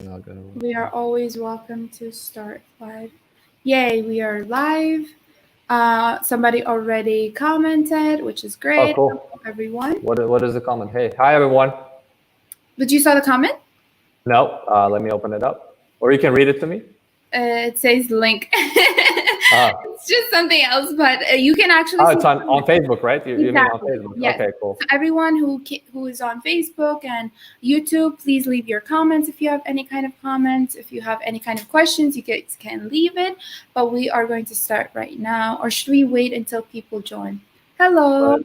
Not gonna We are always welcome to start live. Yay, we are live. Somebody already commented, which is Oh, great. cool. Hello, everyone. What is the comment? Hey, hi everyone. But you saw the comment? No, let me open it up, or you can read it to me. It says link. Ah, It's just something else, but you can actually see it's the on comment. Facebook, right? You mean on Exactly. Facebook? Yes. Okay, cool. So everyone who is on Facebook and YouTube, please leave your comments if you have any kind of comments. If you have any kind of questions, you guys can leave it. But we are going to start right now, or should we wait until people join? Hello.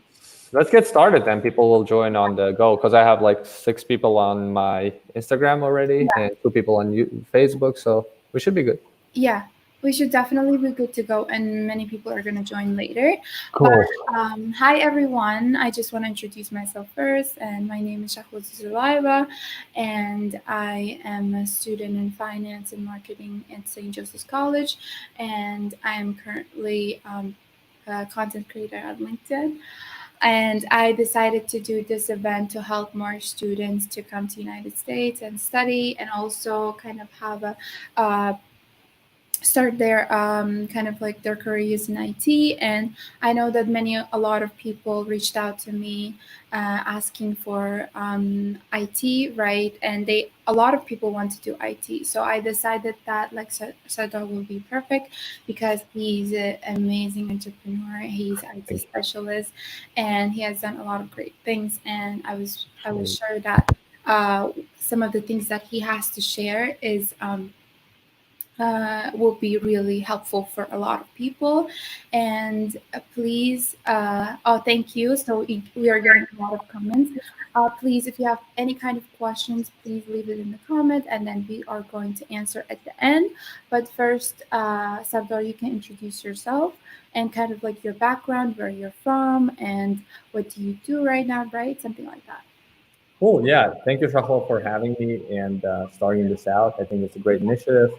Let's get started then. People will join on the go because I have like 6 people on my Instagram already Yeah. and 2 people on Facebook, so we should be good. Yeah. We should definitely be good to go, and many people are going to join later. But Cool. hi, everyone. I just want to introduce myself first, and my name is Shahwaz Zulaiba, and I am a student in finance and marketing at St. Joseph's College, and I am currently a content creator at LinkedIn. And I decided to do this event to help more students to come to United States and study, and also kind of have a start their kind of like their careers in IT. And I know that a lot of people reached out to me asking for IT, right? And a lot of people want to do IT. So I decided that like Sardor will be perfect because he's an amazing entrepreneur. He's IT Thank specialist, and he has done a lot of great things. And I was sure that uh, some of the things that he has to share is will be really helpful for a lot of people. And please, oh, thank you. So we are getting a lot of comments. Please, if you have any kind of questions, please leave it in the comment, and then we are going to answer at the end. But first, Sardar, you can introduce yourself and kind of like your background, where you're from, and what do you do right now, right? Something like that. Cool. Yeah. Thank you, Shahwal, for having me and starting this out. I think it's a great initiative.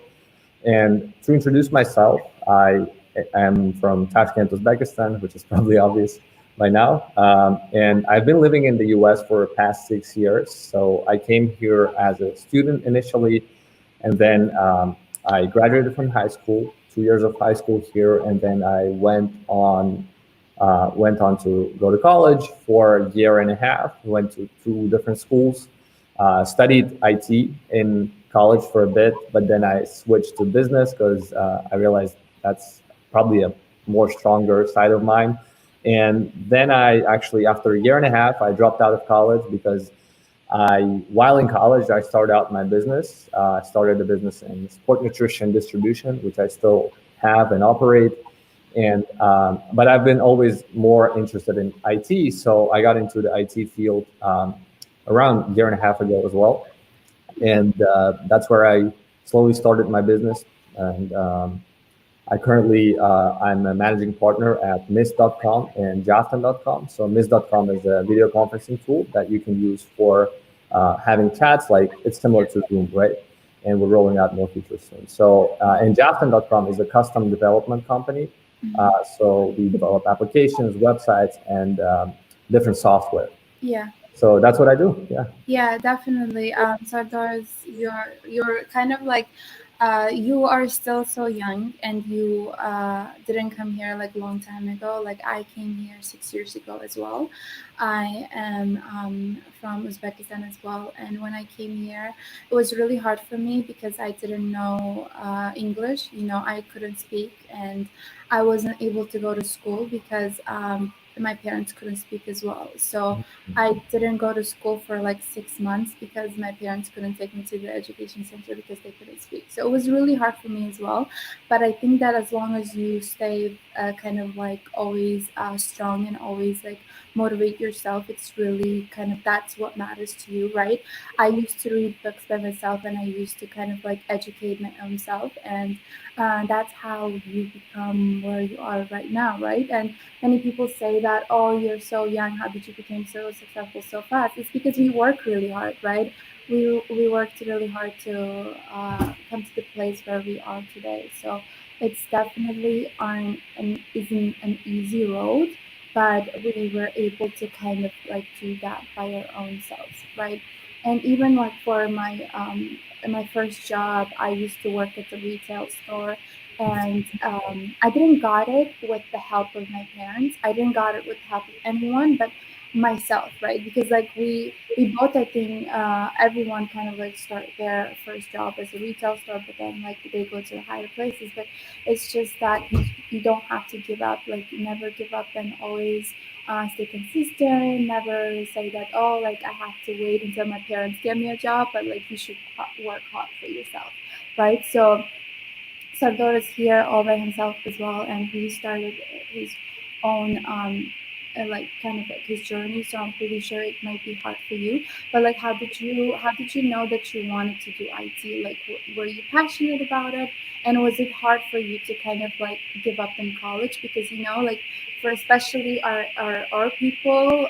And to introduce myself, I am from Tashkent, Uzbekistan, which is probably obvious by now. And I've been living in the US for the past 6 years. So I came here as a student initially, and then I graduated from high school, 2 years of high school here, and then I went on to go to college for a year and a half. Went to 2 different schools, studied IT in college for a bit, but then I switched to business because I realized that's probably a more stronger side of mine. And then I actually, after a year and a half, I dropped out of college because while in college, I started out my business. I started a business in sport nutrition distribution, which I still have and operate. And but I've been always more interested in IT, so I got into the IT field around a year and a half ago as well, and that's where I slowly started my business. And I'm a managing partner at Mist.com and Jafton.com. So Mist.com is a video conferencing tool that you can use for having chats. Like it's similar to Zoom, right? And we're rolling out more features soon. So and Jafton.com is a custom development company. Mhm. So we develop applications, websites, and different software. Yeah. So that's what I do. Yeah. Yeah, definitely. Sardar, you're kind of like, you are still so young, and you didn't come here like a long time ago. Like I came here 6 years ago as well. I am from Uzbekistan as well, and when I came here, it was really hard for me because I didn't know English. I couldn't speak, and I wasn't able to go to school because my parents couldn't speak as well. So I didn't go to school for like 6 months because my parents couldn't take me to the education center because they couldn't speak. So it was really hard for me as well. But I think that as long as you stay kind of like always strong and always like motivate yourself, it's really kind of that's what matters to you, right? I used to read books by myself, and I used to kind of like educate my own self. And that's how you become where you are right now, right? And many people say that, oh, you're so young, how did you become so successful so fast? It's because we work really hard, right? We worked really hard to come to the place where we are today. So it's definitely isn't an easy road, but we were able to kind of like do that by our own selves, right? And even like for my first job, I used to work at the retail store, and I didn't got it with the help of my parents. I didn't got it with the help of anyone, but myself, right? Because like we both, I think, everyone kind of like start their first job as a retail store, but then like they go to higher places. But it's just that you don't have to give up, like never give up, and always stay consistent. Never say that, oh, like I have to wait until my parents give me a job, but like you should work hard for yourself, right? So Sardor is here all by himself as well, and he started his own like kind of like his journey. So I'm pretty sure it might be hard for you. But like, how did you know that you wanted to do IT? Like, were you passionate about it, and was it hard for you to kind of like give up in college? Because like for especially our people.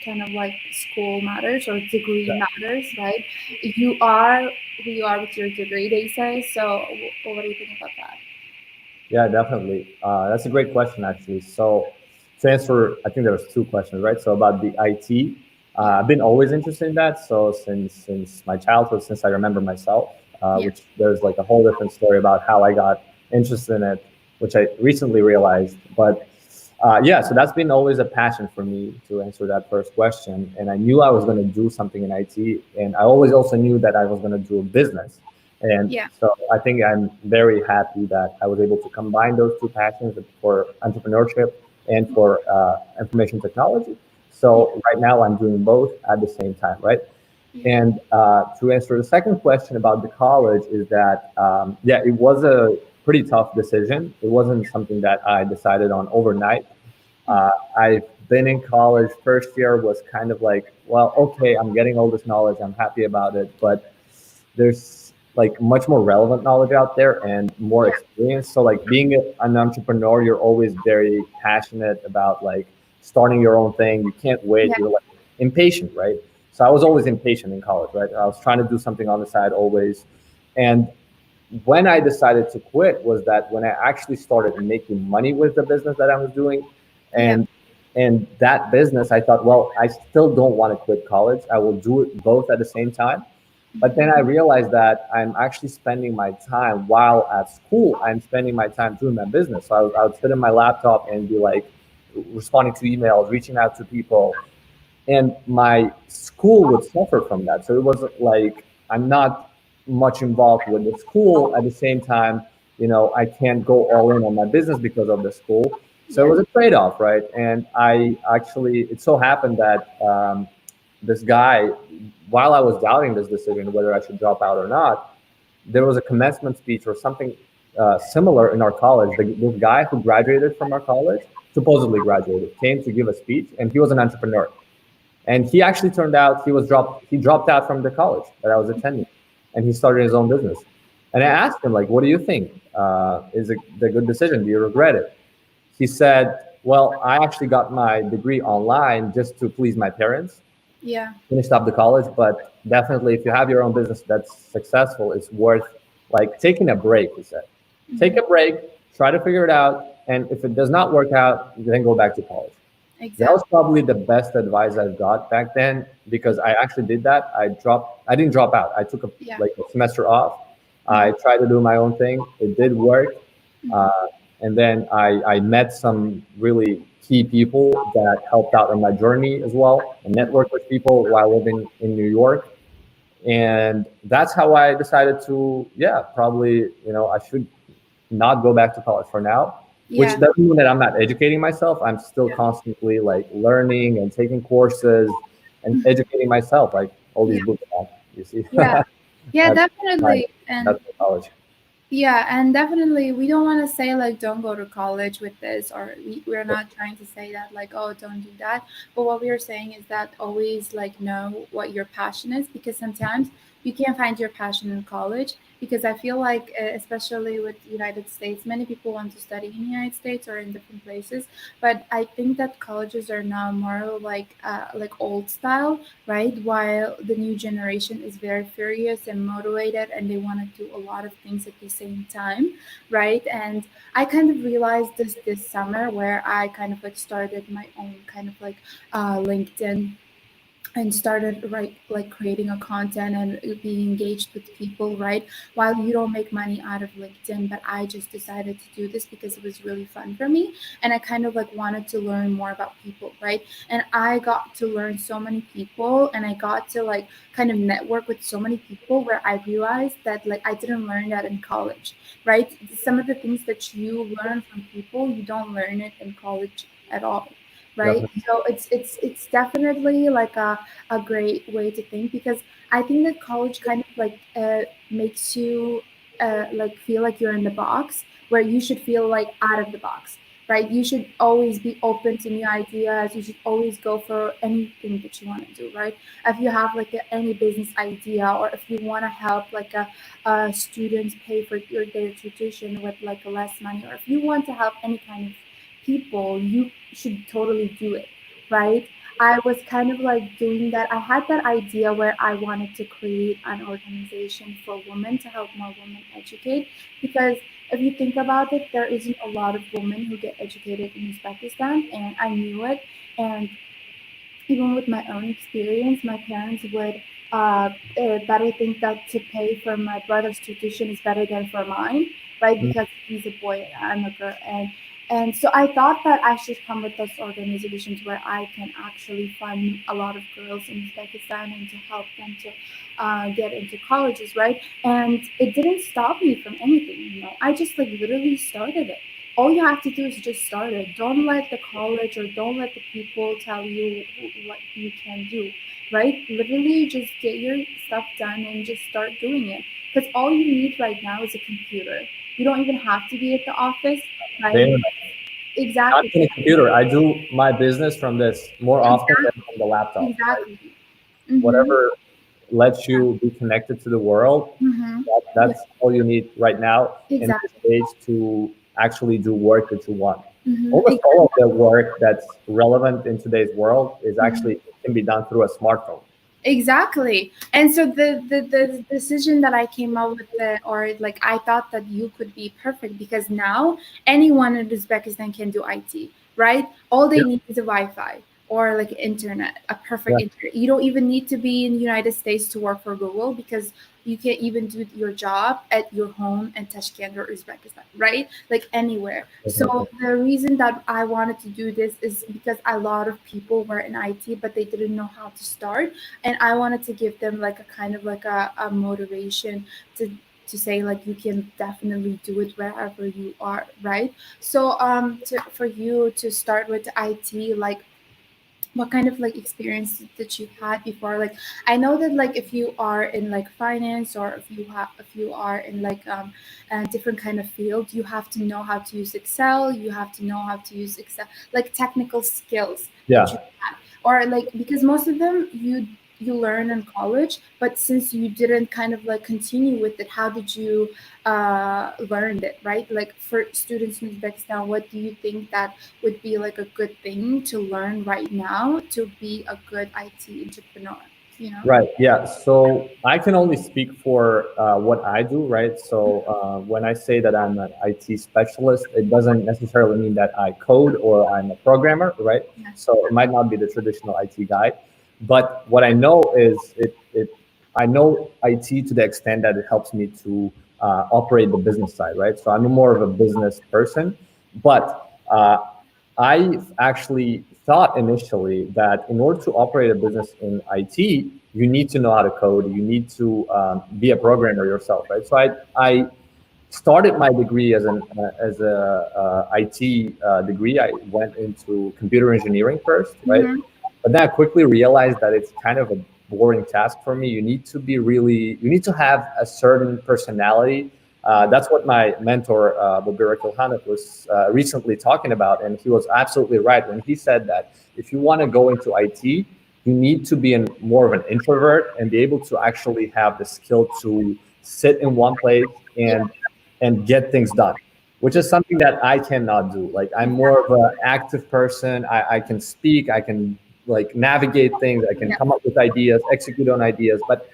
Kind of like school matters or degree matters, right? You are who you are with your degree, they say. So, what do you think about that? Yeah, definitely. That's a great question, actually. So, to answer, I think there was two questions, right? So about the IT, Yeah, I've been always interested in that. So since my childhood, since I remember myself, yeah, which there's like a whole different story about how I got interested in it, which I recently realized. But yeah, so that's been always a passion for me to answer that first question. And I knew I was going to do something in IT, and I always also knew that I was going to do a business. And yeah, so I think I'm very happy that I was able to combine those two passions for entrepreneurship and for information technology. yeah, So right now I'm doing both at the same time, right? yeah, And to answer the second question about the college is that, yeah, it was a pretty tough decision. It wasn't something that I decided on overnight. Uh, I've been in college. First year was kind of like, well, okay, I'm getting all this knowledge. I'm happy about it, but there's like much more relevant knowledge out there and more yeah, experience. So like being an entrepreneur, you're always very passionate about like starting your own thing. You can't wait. yeah, You're like impatient, right? So I was always impatient in college, right? I was trying to do something on the side always. And when I decided to quit was that when I actually started making money with the business that I was doing, yeah, and that business, I thought, well, I still don't want to quit college. I will do it both at the same time. But then I realized that I'm actually spending my time while at school. I'm spending my time doing my business. So I would sit in my laptop and be like responding to emails, reaching out to people, and my school would suffer from that. So it was like I'm not much involved with the school. At the same time, I can't go all in on my business because of the school. So it yeah, was a trade-off, right? And I actually, it so happened that this guy, while I was doubting this decision whether I should drop out or not, there was a commencement speech or something similar in our college. This guy who graduated from our college, supposedly graduated, came to give a speech, and he was an entrepreneur. And he actually turned out he dropped out from the college that I was attending, and he started his own business. And I yeah, asked him like, "What do you think? Is it a good decision? Do you regret it?" He said, "Well, I actually got my degree online just to please my parents, yeah, finished up the college, but definitely if you have your own business that's successful, it's worth like taking a break." He said, "Take a break, try to figure it out, and if it does not work out, then go back to college." That was exactly. probably the best advice I've got back then because I actually did that. I didn't drop out. I took Yeah, like a semester off. yeah, I tried to do my own thing. It did work. Uh, and then I met some really key people that helped out on my journey as well and networked with people while living in New York. And that's how I decided to, yeah, probably, I should not go back to college for now, which yeah, doesn't mean that I'm not educating myself. I'm still constantly like learning and taking courses and educating myself, like all these yeah, books now, you see. yeah, yeah, that's my definitely. And that's my college. yeah, and definitely we don't want to say like don't go to college with this, or we're not trying to say that like, oh, don't do that. But what we are saying is that always like know what your passion is, because sometimes you can't find your passion in college. Because I feel like, especially with United States, many people want to study in the United States or in different places. But I think that colleges are now more like old style, right? While the new generation is very furious and motivated, and they want to do a lot of things at the same time, right? And I kind of realized this summer, where I kind of like started my own kind of like LinkedIn and started right like creating a content and being engaged with people, right, while you don't make money out of LinkedIn. But I just decided to do this because it was really fun for me, and I kind of like wanted to learn more about people, right? And I got to learn so many people, and I got to like kind of network with so many people where I realized that like I didn't learn that in college, right? Some of the things that you learn from people, you don't learn it in college at all, right? Definitely. So it's definitely like a great way to think, because I think that college kind of like makes you like feel like you're in the box, where you should feel like out of the box, right? You should always be open to new ideas. You should always go for anything that you want to do, right? If you have like any business idea, or if you want to help like a students pay for their tuition with like less money, or if you want to help any kind of people, you should totally do it, right? I was kind of like doing that. I had that idea where I wanted to create an organization for women to help more women educate. Because if you think about it, there isn't a lot of women who get educated in Uzbekistan, and I knew it. And even with my own experience, my parents would better think that to pay for my brother's tuition is better than for mine, right? Mm. Because he's a boy and I'm a girl, and so I thought that I should come with those organizations where I can actually fund a lot of girls in Uzbekistan and to help them to get into colleges, right? And it didn't stop me from anything, you know. I just like literally started it. All you have to do is just start it. Don't let the college or don't let the people tell you what you can do, right? Literally just get your stuff done and just start doing it. Because all you need right now is a computer. You don't even have to be at the office, The right? internet, not Exactly. even a computer. I do my business from this more often than Exactly. from the laptop. Like, Exactly. Mm-hmm. whatever lets you be connected to the world, Mm-hmm. Yeah, that's all you need right now in this exactly. stage to actually do work that you want. Mm-hmm. Almost all of the work that's relevant in today's world is Exactly. actually can be done through a smartphone. Exactly. And so the decision that I came up with, or like I thought that you could be perfect, because now anyone in Uzbekistan can do IT, right? All they Yeah, need is a Wi-Fi or like internet, a yeah, perfect internet. You don't even need to be in the United States to work for Google, because you can even do your job at your home in Tashkent or Uzbekistan, right? Like anywhere. definitely. So the reason that I wanted to do this is because a lot of people were in IT, but they didn't know how to start, and I wanted to give them like a kind of like a motivation to say like you can definitely do it wherever you are, right? So for you to start with IT, like what kind of like experience that you had before? Like I know that like if you are in like finance, or if you are in like a different kind of field, you have to know how to use Excel, you have to know how to use Excel, like technical skills that you Yeah. have. Or like, because most of them you learn in college, but since you didn't kind of like continue with it, how did you learn it, right? Like for students in Uzbekistan, what do you think that would be like a good thing to learn right now to be a good IT entrepreneur, you know? Right. Yeah. So I can only speak for what I do, right? So when I say that I'm an IT specialist, it doesn't necessarily mean that I code or I'm a programmer, right? Yeah. So it might not be the traditional IT guy, but what I know is I know IT to the extent that it helps me to operate the business side, right? So I'm more of a business person, but I actually thought initially that in order to operate a business in IT, you need to know how to code. You need to be a programmer yourself, right? So I started my degree as a IT degree. I went into computer engineering first, right? Mm-hmm. But then I quickly realized that it's kind of a boring task for me. You need to have a certain personality. That's what my mentor, Bobir Kilhanov, was recently talking about. And he was absolutely right when he said that if you want to go into IT, you need to be more of an introvert and be able to actually have the skill to sit in one place Yeah. and get things done, which is something that I cannot do. Like I'm more of an active person. I can speak, I can like navigate things, I can Yeah. come up with ideas, execute on ideas, but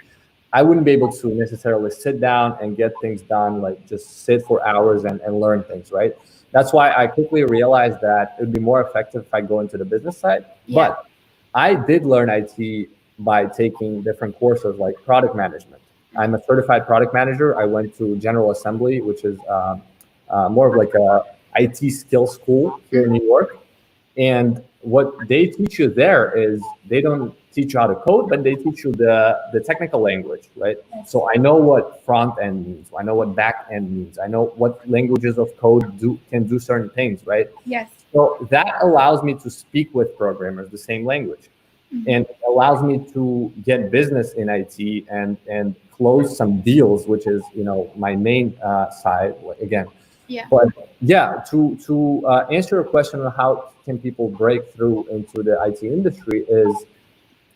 I wouldn't be able to necessarily sit down and get things done, like just sit for hours and learn things, right? That's why I quickly realized that it would be more effective if I go into the business side. Yeah. But I did learn IT by taking different courses like product management. I'm a certified product manager. I went to General Assembly, which is more of like a IT skill school here in New York. And what they teach you there is they don't teach you how to code, but they teach you the technical language, right? So I know what front end means. I know what back end means. I know what languages of code can do certain things, right? Yes. So that allows me to speak with programmers the same language, and it allows me to get business in IT and close some deals, which is my main side again. Yeah. But yeah, to answer your question on how can people break through into the IT industry is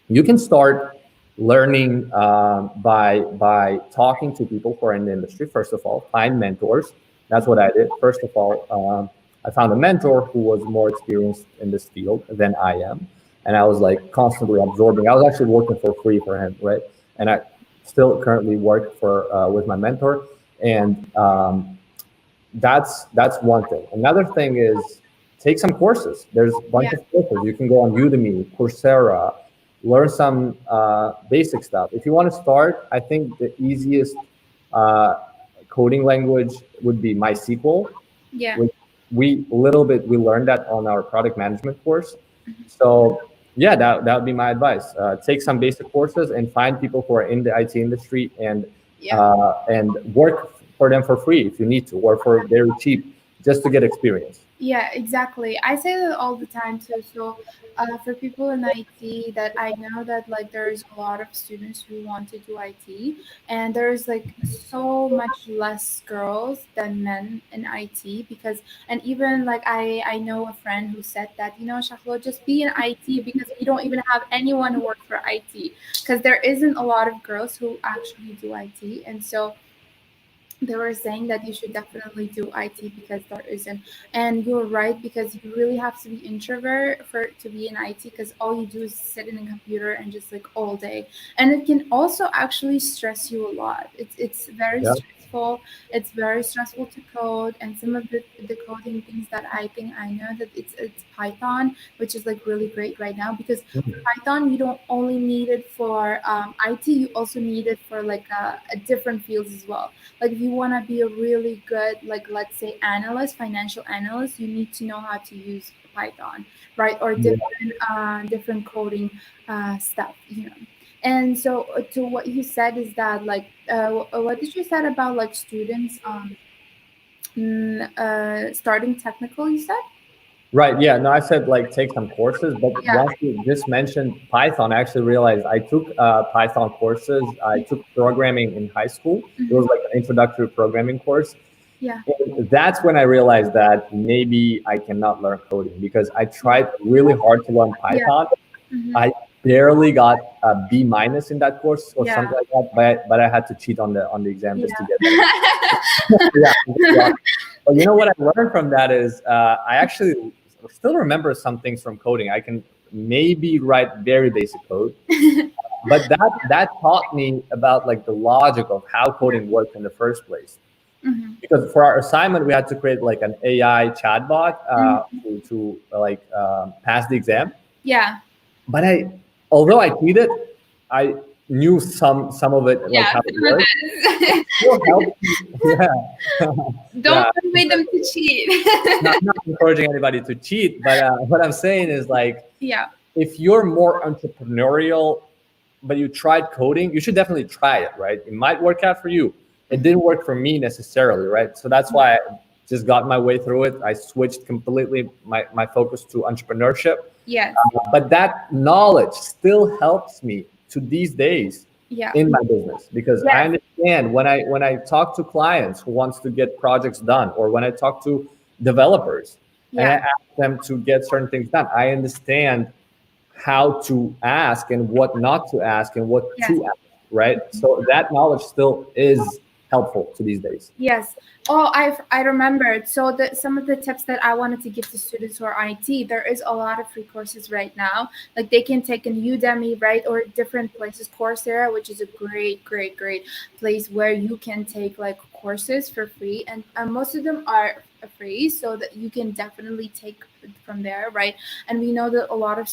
you can start learning by talking to people who are in the industry. First of all, find mentors. That's what I did. First of all, I found a mentor who was more experienced in this field than I am, and I was like constantly absorbing. I was actually working for free for him, right? And I still currently work for with my mentor, and that's one thing. Another thing is take some courses. There's a bunch Yeah. of courses. You can go on Udemy, Coursera, learn some basic stuff. If you want to start, I think the easiest uh, coding language would be MySQL, Yeah. which we learned that on our product management course. So yeah, that would be my advice. Take some basic courses and find people who are in the IT industry Yeah. and work for them for free if you need to, or for very cheap, just to get experience. Yeah, exactly. I say that all the time too. So, for people in IT, that I know that like there's a lot of students who want to do IT, and there's like so much less girls than men in IT because, and even like I know a friend who said that Shahlo, just be in IT because we don't even have anyone who works for IT because there isn't a lot of girls who actually do IT, and so they were saying that you should definitely do IT because there isn't. And you're right because you really have to be introvert for to be in IT because all you do is sit in a computer and just like all day. And it can also actually stress you a lot. It's very Yeah. stressful. It's very stressful to code and some of the coding things that I think I know that it's Python, which is like really great right now because for Python you don't only need it for IT, you also need it for like a different fields as well. Like if you want to be a really good, like let's say analyst, financial analyst, you need to know how to use Python, right? Or Yeah. different coding stuff. And so to what you said is that like what did you said about like students starting technical, you said? Right. Yeah. No, I said like take some courses, but Yeah. once you just mentioned Python, I actually realized I took Python courses. I took programming in high school. It was like an introductory programming course. Yeah. And that's when I realized that maybe I cannot learn coding because I Yeah. tried really hard to learn Yeah. Python. Hmm. I barely got a B minus in that course or Yeah. something like that, but I had to cheat on the exam just to get that. Yeah. Yeah. But you know what I learned from that is I actually still remember some things from coding. I can maybe write very basic code, but that taught me about like the logic of how coding works in the first place. Hmm. Because for our assignment, we had to create like an AI chatbot Hmm. to like pass the exam. Yeah. But although I cheated, I knew some of it, like Yeah. how it Some of works. this. Still helped me. Yeah. Don't Yeah. motivate them to cheat. Not encouraging anybody to cheat, but what I'm saying is like Yeah. if you're more entrepreneurial, but you tried coding, you should definitely try it, right? It might work out for you. It didn't work for me necessarily, right? So that's why I just got my way through it. I switched completely my focus to entrepreneurship. Yes. But that knowledge still helps me to these days Yeah. in my business because I Yes. understand when I talk to clients who wants to get projects done, or when I talk to developers and I Yeah. ask them to get certain things done, I understand how to ask and what not to ask and what Yes. to ask, right? So that knowledge still is helpful to these days. Yes. Oh, I remembered. So some of the tips that I wanted to give to students who are IT, there is a lot of free courses right now. Like they can take in Udemy, right, or different places, Coursera, which is a great, great, great place where you can take like courses for free, and most of them are free, so that you can definitely take from there, right? And we know that a lot of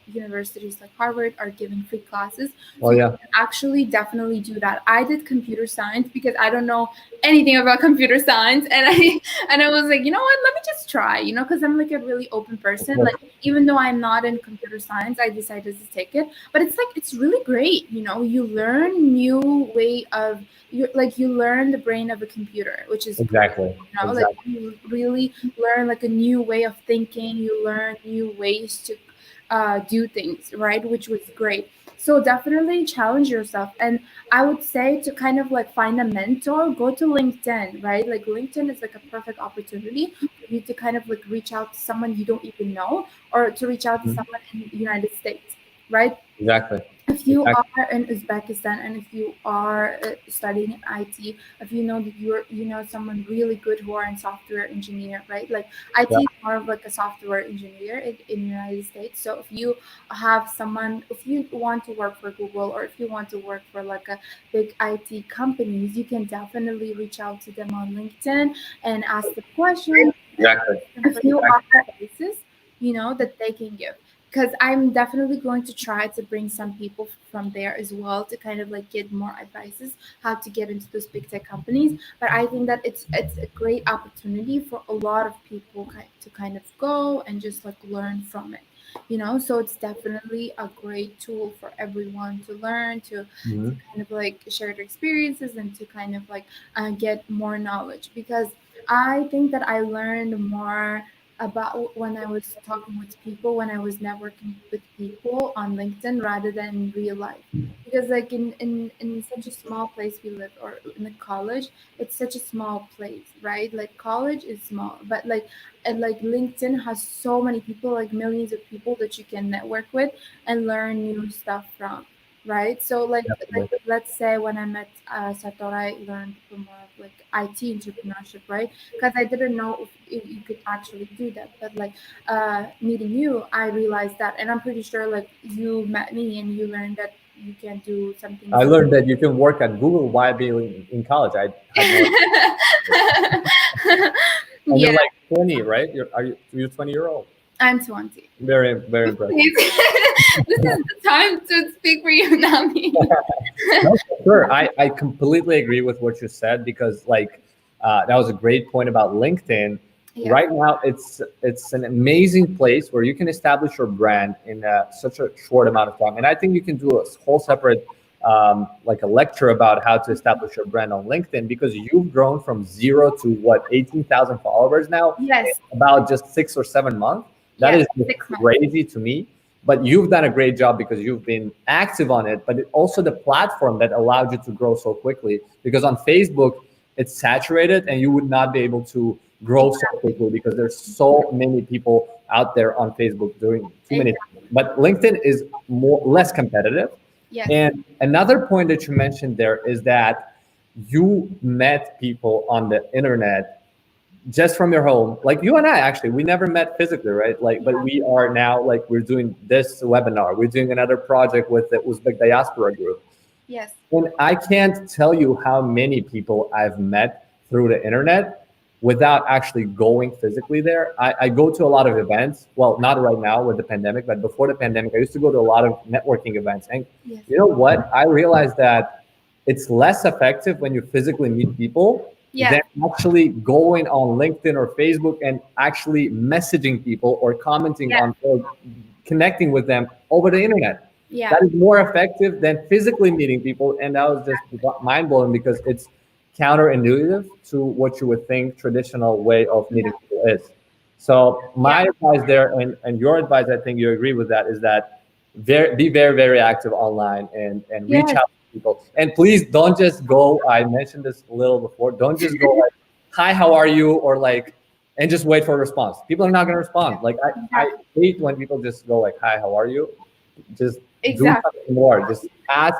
universities like Harvard are giving free classes. Oh So you yeah. can actually definitely do that. I did computer science because I don't know anything about computer science, and I was like, you know what, let me just try, because I'm like a really open person. Like even though I'm not in computer science, I decided to take it. But it's like it's really great, you learn new way of you learn the brain of a computer, which is great. Exactly. Like Exactly. you really learn like a new way of thinking. You learn new ways to do things, right? Which was great. So definitely challenge yourself. And I would say to kind of like find a mentor, go to LinkedIn, right? Like LinkedIn is like a perfect opportunity for you to kind of like reach out to someone you don't even know, or to reach out to Mhm. someone in the United States, right? Exactly. If you Exactly. are in Uzbekistan and if you are studying in IT, if you know that someone really good who are in software engineer, right? Like Yeah. IT is more of like a software engineer in the United States. So if you have someone, if you want to work for Google or if you want to work for like a big IT companies, you can definitely reach out to them on LinkedIn and ask them questions and Exactly. ask them a few advices, that they can give, because I'm definitely going to try to bring some people from there as well to kind of like get more advices how to get into those big tech companies. But I think that it's a great opportunity for a lot of people to kind of go and just like learn from it. So it's definitely a great tool for everyone to learn to Mhm. kind of like share their experiences and to kind of like get more knowledge, because I think that I learned more about when I was talking with people, when I was networking with people on LinkedIn rather than in real life. Because like in such a small place we live, or in the college, it's such a small place, right? Like college is small, but like LinkedIn has so many people, like millions of people that you can network with and learn new stuff from, right? So like Definitely. let's say when I met Sator, I learned from more of like IT entrepreneurship, right? Because I didn't know if you could actually do that. But like meeting you, I realized that, and I'm pretty sure like you met me and you learned that you can do something I similar. learned that you can work at Google while being in college. I had no idea. And you're Yeah, like 20, right? You're 20-year old. I'm 20. Very, very impressive. Please. This is the time to speak for you, not me. No, for sure. I completely agree with what you said because like that was a great point about LinkedIn. Yeah. Right now, it's an amazing place where you can establish your brand in such a short amount of time. And I think you can do a whole separate like a lecture about how to establish your brand on LinkedIn because you've grown from zero to what 18,000 followers now in Yes. about just 6 or 7 months. That Yes. is just 6 months. crazy to me. But you've done a great job because you've been active on it, but also the platform that allowed you to grow so quickly. Because on Facebook, it's saturated and you would not be able to grow so Exactly. quickly because there's so many people out there on Facebook doing too many Exactly. things. But LinkedIn is more less competitive. Yes. And another point that you mentioned there is that you met people on the internet just from your home, like you and I actually, we never met physically, right? Like, but Yeah. we are now like we're doing this webinar, we're doing another project with the Uzbek diaspora group, Yes. and I can't tell you how many people I've met through the internet without actually going physically there. I go to a lot of events. Well, not right now with the pandemic, but before the pandemic, I used to go to a lot of networking events. And Yes. you know what? I realized that it's less effective when you physically meet people than Yes. actually going on LinkedIn or Facebook and actually messaging people or commenting Yes. on or connecting with them over the internet. Yeah. That is more effective than physically meeting people. And that was just mind blowing because it's counterintuitive to what you would think traditional way of meeting Yeah. people is. So Yeah. my advice there and your advice, I think you agree with that, is that be very, very active online and reach Yes. out to people. And please don't just go, I mentioned this a little before, don't just go like, hi, how are you? Or like, and just wait for a response. People are not going to Yeah. respond. Like I Exactly. hate when people just go like, hi, how are you? Just do Exactly. something more. Just ask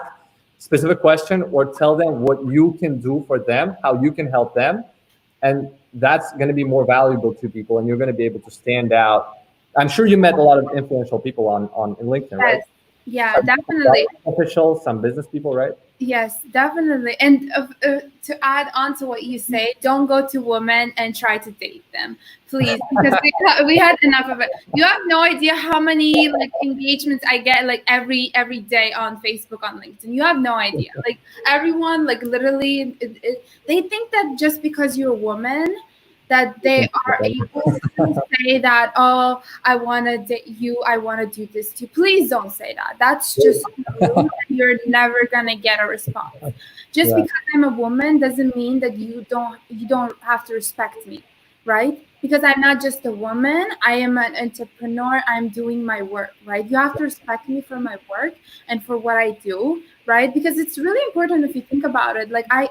specific question or tell them what you can do for them, how you can help them, and that's going to be more valuable to people, and you're going to be able to stand out. I'm sure you met a lot of influential people on in LinkedIn, right? Yes. Yeah, Some definitely. government officials, some business people, right? Yes, definitely. And to add on to what you say, don't go to women and try to date them, please, because we had enough of it. You have no idea how many like engagements I get like every day on Facebook, on LinkedIn. You have no idea. Like everyone, like literally, they think that just because you're a woman, that they are able to say that, oh, I want to date you, I want to do this too. Please don't say that. That's just rude. You're never gonna get a response. Just Yeah, because I'm a woman doesn't mean that you don't have to respect me, right? Because I'm not just a woman. I am an entrepreneur. I'm doing my work, right? You have to respect me for my work and for what I do, right? Because it's really important if you think about it. Like I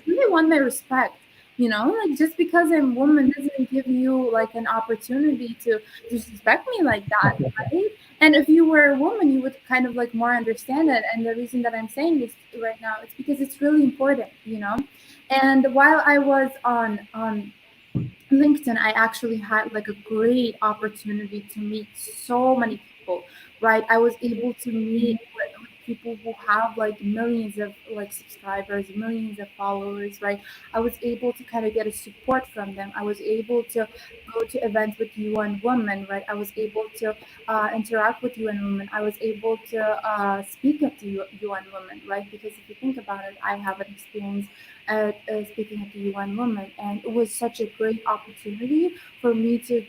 really want my respect. Like just because I'm a woman doesn't give you like an opportunity to disrespect me like that, right? And if you were a woman, you would kind of like more understand it. And the reason that I'm saying this right now is because it's really important. And while I was on LinkedIn, I actually had like a great opportunity to meet so many people, right? I was able to meet with people who have like millions of like subscribers, millions of followers, right? I was able to kind of get a support from them. I was able to go to events with UN Women, right? I was able to interact with UN Women. I was able to speak at the UN Women, right? Because if you think about it, I have an experience speaking at the UN Women, and it was such a great opportunity for me to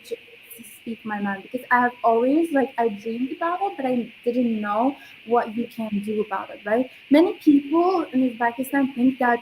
speak my mind, because I have always like I dreamed about it, but I didn't know what you can do about it. Right? Many people in Uzbekistan think that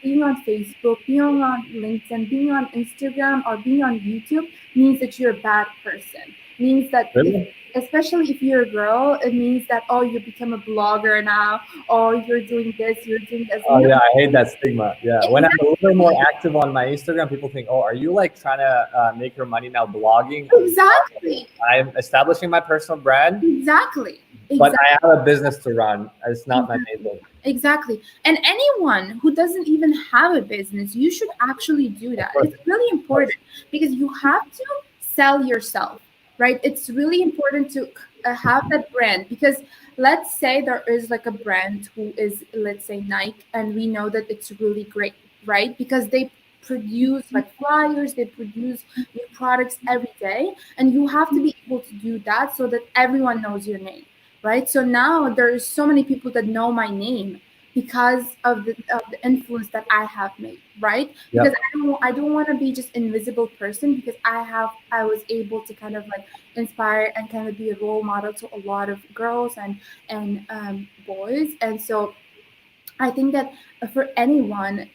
being on Facebook, being on LinkedIn, being on Instagram, or being on YouTube means that you're a bad person. Means that if really. especially if you're a girl, it means that, oh, you become a blogger now, or you're doing this, you're doing this. Oh No, yeah, I hate that stigma. Yeah, when I'm a little more exactly, active on my Instagram, people think, "Oh, are you like trying to make your money now blogging?" exactly, I'm establishing my personal brand, exactly, but exactly. I have a business to run. It's not my main thing. Exactly. And anyone who doesn't even have a business, you should actually do Of that. course, It's really of course. important because you have to sell yourself, right? It's really important to have that brand, because let's say there is like a brand who is, let's say, Nike, and we know that it's really great, right? Because they produce like flyers, they produce new products every day, and you have to be able to do that so that everyone knows your name, right? So now there's so many people that know my name because of the influence that I have made, right? Because Yep. I don't want to be just invisible person, because I was able to kind of like inspire and kind of be a role model to a lot of girls and boys. And so I think that for anyone,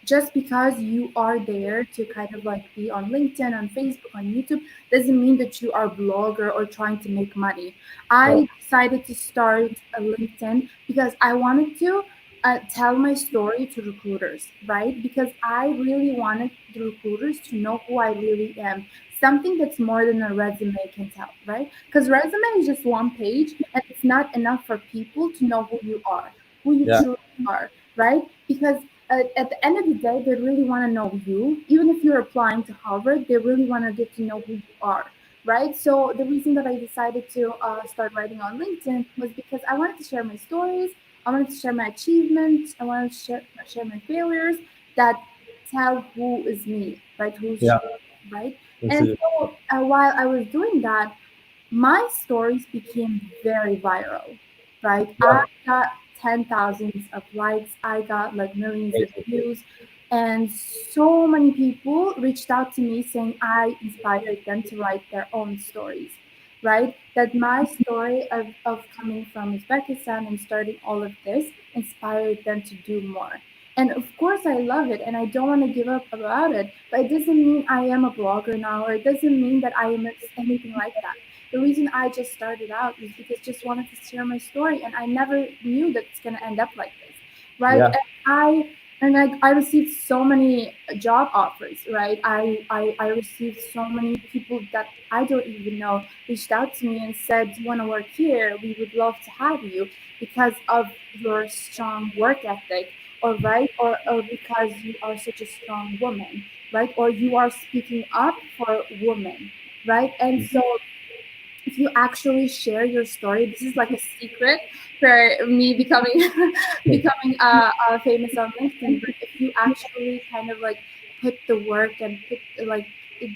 just because you are there to kind of like be on LinkedIn, on Facebook, on YouTube, doesn't mean that you are a blogger or trying to make money. Right. I decided to start a LinkedIn because I wanted to tell my story to recruiters, right? Because I really wanted the recruiters to know who I really am. Something that's more than a resume can tell, right? Because resume is just one page and it's not enough for people to know who you Yeah. truly are, right? Because at the end of the day, they really want to know you. Even if you're applying to Harvard, they really want to get to know who you are, right? So the reason that I decided to start writing on LinkedIn was because I wanted to share my stories. I wanted to share my achievements. I wanted to share my failures that tell who is me, right? Who's Yeah. right? Let's And see. so while I was doing that, my stories became very viral, right? I Yeah. got 10,000s of likes, I got like millions of Amazing. views, and so many people reached out to me saying I inspired them to write their own stories, right? That my story of coming from Uzbekistan and starting all of this inspired them to do more. And of course, I love it and I don't want to give up about it, but it doesn't mean I am a blogger now, or it doesn't mean that I am anything like that. The reason I just started out is because just wanted to share my story, and I never knew that it's gonna end up like this, right? Yeah. I received so many job offers, right? I received so many people that I don't even know reached out to me and said, "Do you want to work here? We would love to have you because of your strong work ethic, or right, or because you are such a strong woman, right? Or you are speaking up for women, right?" And so if you actually share your story, this is like a secret for me becoming becoming famous on LinkedIn. But if you actually kind of like put the work and put like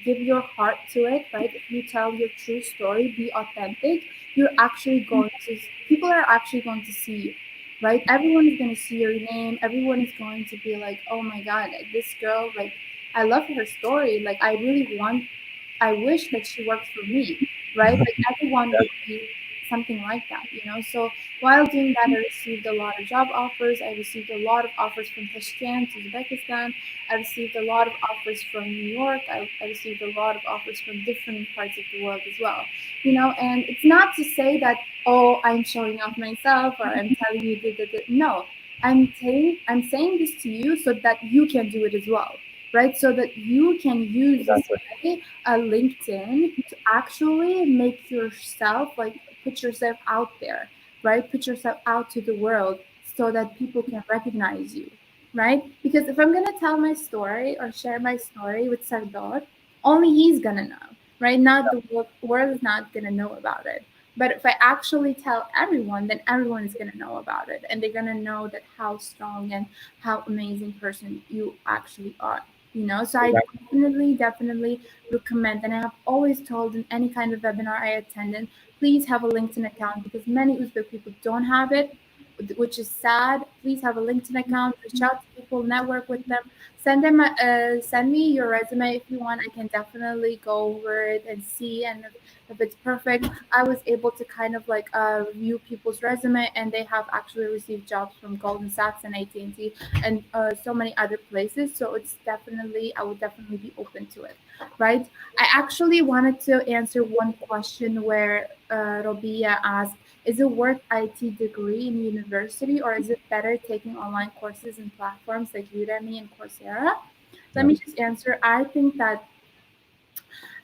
give your heart to it, right? If you tell your true story, be authentic, you're actually going to people are actually going to see you, right? Everyone is going to see your name. Everyone is going to be like, oh my god, this girl, like I love her story. Like I wish that she worked for me, right? Like everyone would be something like that. So while doing that, I received a lot of job offers. I received a lot of offers from Tashkent, Uzbekistan. I received a lot of offers from New York. I received a lot of offers from different parts of the world as well. And it's not to say that, oh, I'm showing off myself or I'm telling you that. No, I'm saying this to you so that you can do it as well, right? So that you can use this Exactly. way, LinkedIn, to actually make yourself like put yourself out there, right? Put yourself out to the world so that people can recognize you, right? Because if I'm gonna tell my story or share my story with Sardor, only he's gonna know, right? Not the world is not gonna know about it. But if I actually tell everyone, then everyone is gonna know about it, and they're gonna know that how strong and how amazing person you actually are. So I Exactly. definitely recommend, and I have always told in any kind of webinar I attended, please have a LinkedIn account because many Uzbek people don't have it, which is sad. Please have a LinkedIn account, reach out to people, network with them, send me your resume if you want. I can definitely go over it and see, and if it's perfect. I was able to kind of like review people's resume, and they have actually received jobs from Goldman Sachs and AT&T and so many other places. So I would definitely be open to it, right? I actually wanted to answer one question where Robia asked, is it worth IT degree in university, or is it better taking online courses in platforms like Udemy and Coursera? Let Yeah. me just answer. I think that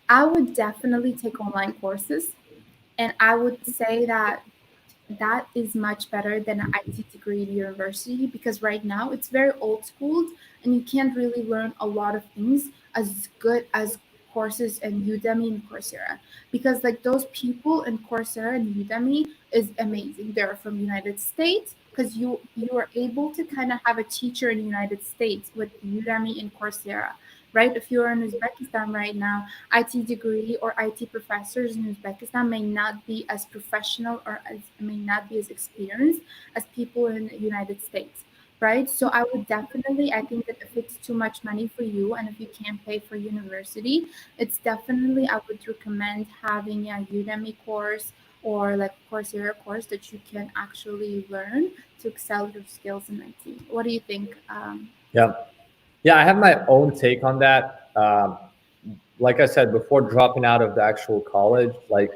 I would definitely take online courses, and I would say that that is much better than an IT degree in university, because right now it's very old schooled and you can't really learn a lot of things as good as courses in Udemy and Coursera, because like those people in Coursera and Udemy is amazing. They're from United States, because you are able to kind of have a teacher in the United States with Udemy and Coursera, right? If you're in Uzbekistan right now, IT degree or IT professors in Uzbekistan may not be as professional or may not be as experienced as people in the United States, right? So I think that if it's too much money for you and if you can't pay for university, I would recommend having a Udemy course or like Coursera course that you can actually learn to excel your skills in IT. What do you think? Yeah. Yeah, I have my own take on that. Like I said before, dropping out of the actual college, like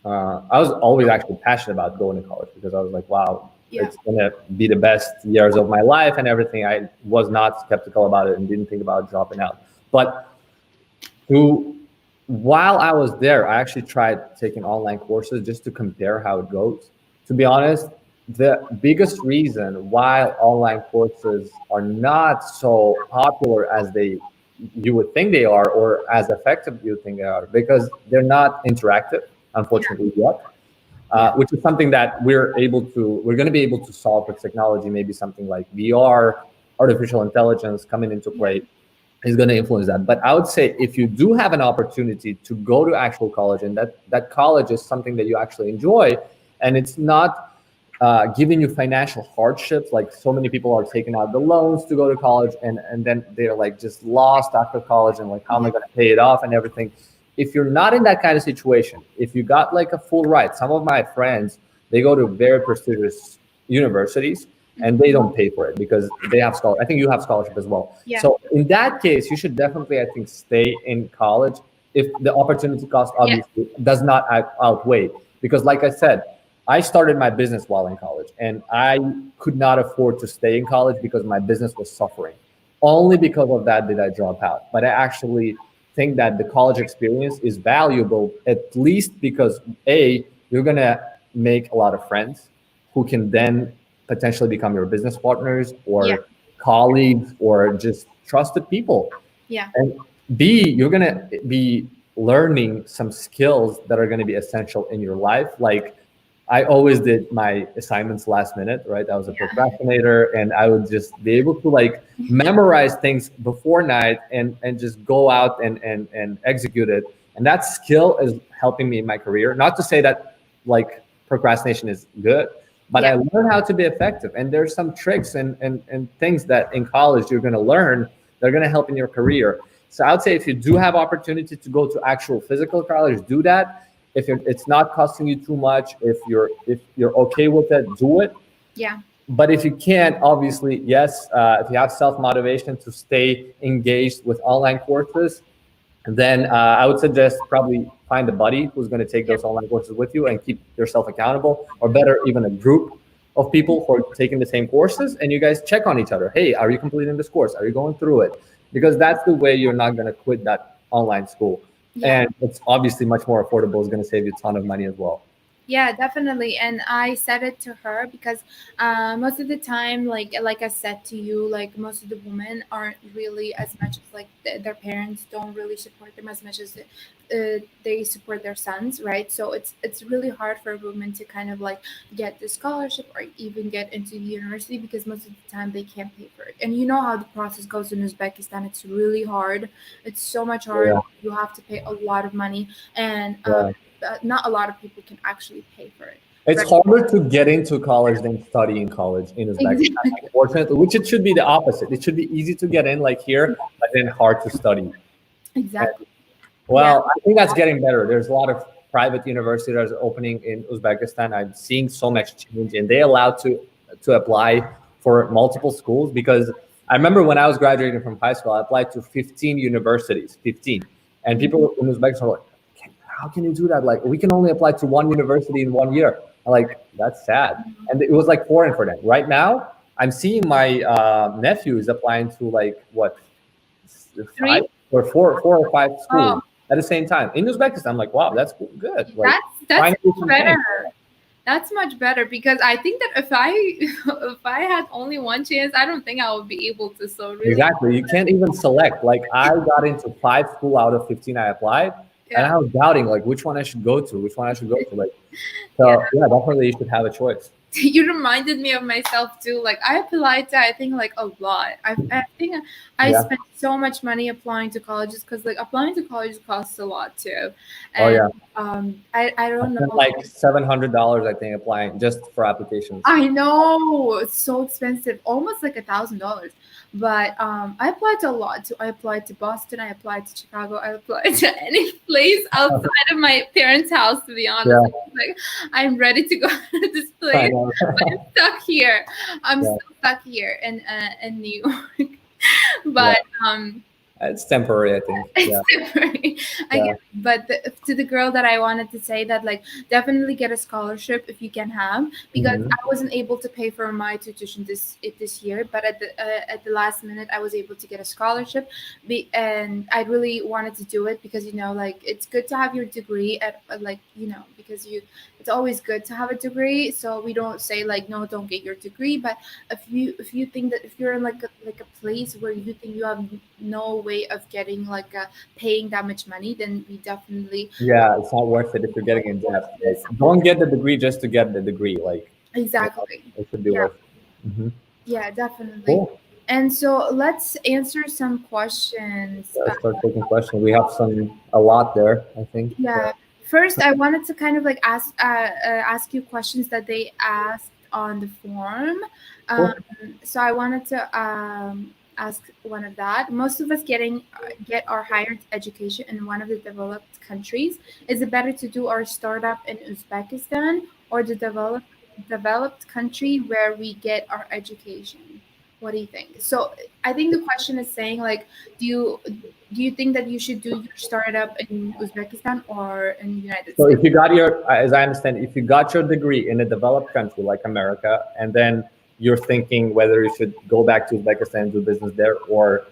I was always actually passionate about going to college because I was like, wow, Yeah. it's gonna be the best years of my life and everything. I was not skeptical about it and didn't think about dropping out. But to while I was there, I actually tried taking online courses just to compare how it goes. To be honest, the biggest reason why online courses are not so popular as you would think they are, or as effective you think they are, because they're not interactive, unfortunately, yet. Yeah. Which is something that we're going to be able to solve with technology. Maybe something like VR, artificial intelligence coming into Yeah. play is going to influence that. But I would say if you do have an opportunity to go to actual college, and that college is something that you actually enjoy, and it's not giving you financial hardships, like so many people are taking out the loans to go to college, and then they're like just lost after college, and like, how am I Yeah. going to pay it off and everything. If you're not in that kind of situation, if you got like a full ride, some of my friends, they go to very prestigious universities and they Mhm. don't pay for it because they have scholarship. I think you have scholarship as well. Yeah. So in that case, you should definitely, I think, stay in college if the opportunity cost Yeah. obviously does not outweigh. Because like I said, I started my business while in college, and I could not afford to stay in college because my business was suffering. Only because of that did I drop out. But I actually think that the college experience is valuable, at least because you're gonna make a lot of friends who can then potentially become your business partners Yeah. or colleagues or just trusted people. Yeah. And B, you're gonna be learning some skills that are going to be essential in your life. Like I always did my assignments last minute, right? I was a procrastinator, and I would just be able to like memorize things before night and just go out and execute it. And that skill is helping me in my career. Not to say that like procrastination is good, but I Yeah. learned how to be effective. And there's some tricks and things that in college you're going to learn that are going to help in your career. So I would say if you do have opportunity to go to actual physical college, do that. If it's not costing you too much, if you're okay with it, do it. Yeah. But if you can't, obviously, yes, if you have self motivation to stay engaged with online courses, then I would suggest probably find a buddy who's going to take Yeah. those online courses with you and keep yourself accountable, or better, even a group of people who are taking the same courses, and you guys check on each other. Hey, are you completing this course? Are you going through it? Because that's the way you're not going to quit that online school. Yeah. And it's obviously much more affordable. It's going to save you a ton of money as well. Yeah, definitely. And I said it to her because most of the time, like I said to you, like most of the women aren't really as much as like their parents don't really support them as much as they support their sons, right? So it's really hard for women to kind of like get the scholarship or even get into the university because most of the time they can't pay for it. And you know how the process goes in Uzbekistan. It's really hard. It's so much hard. Yeah, You have to pay a lot of money, and yeah. not a lot of people can actually pay for it. It's Right. harder to get into college than study in college in Uzbekistan, Exactly. unfortunately, which it should be the opposite. It should be easy to get in like here, but then hard to study. Exactly. Yeah. Well, I think that's getting better. There's a lot of private universities that are opening in Uzbekistan. I'm seeing so much change, and they allowed to apply for multiple schools because I remember when I was graduating from high school, I applied to 15 universities, 15, and people in Uzbekistan were like, "How can you do that? Like, we can only apply to one university in 1 year." I'm like, that's sad, and it was like foreign for them. Right now, I'm seeing my nephew is applying to like what five Three. or four or five schools Oh, at the same time in Uzbekistan. I'm like, wow, that's good. Like, that's finally much something. better. That's much better because I think that if I if I had only one chance, I don't think I would be able to. So really, Exactly. You can't even select. Like, I got into five school out of 15 I applied, and yeah. I was doubting like which one I should go to, which one I should go to. Like, Yeah. so yeah, definitely you should have a choice. You reminded me of myself too. Like I applied to, I think like a lot. I think I Yeah. spent so much money applying to colleges because like applying to colleges costs a lot too, Oh and yeah. I I don't spent know. like $700 I think applying just for applications. I know it's so expensive, almost like $1,000. But I applied to a lot. Too. I applied to Boston. I applied to Chicago. I applied to any place outside of my parents' house. To be honest, Yeah, like I'm ready to go to this I place. know. I'm stuck here. I'm Yeah, still stuck here in New York. yeah. But It's temporary, I think. it's Yeah, temporary. I yeah. guess. But to the girl that I wanted to say that like definitely get a scholarship if you can have because Hmm. I wasn't able to pay for my tuition this year, but at the last minute I was able to get a scholarship, and I really wanted to do it because like it's good to have your degree at like because it's always good to have a degree. So we don't say like no, don't get your degree, but if you think that if you're in like a place where you think you have no way of getting like paying that much money, then we definitely Yeah, it's not worth it if you're getting in debt. Like, don't get the degree just to get the degree. Like, exactly. it should be Yeah, worth it. yeah, definitely. Cool. And so let's answer some questions. Let's start taking questions. We have a lot there, I think. Yeah. Yeah, first I wanted to kind of like ask you questions that they asked on the form. um, Cool. so I wanted to ask one of that. Most of us get our higher education in one of the developed countries. Is it better to do our startup in Uzbekistan or the developed country where we get our education? What do you think? So I think the question is saying like, do you think that you should do your startup in Uzbekistan or in the United So States? if you got as I understand, if you got your degree in a developed country like America, and then you're thinking whether you should go back to Uzbekistan and do business there or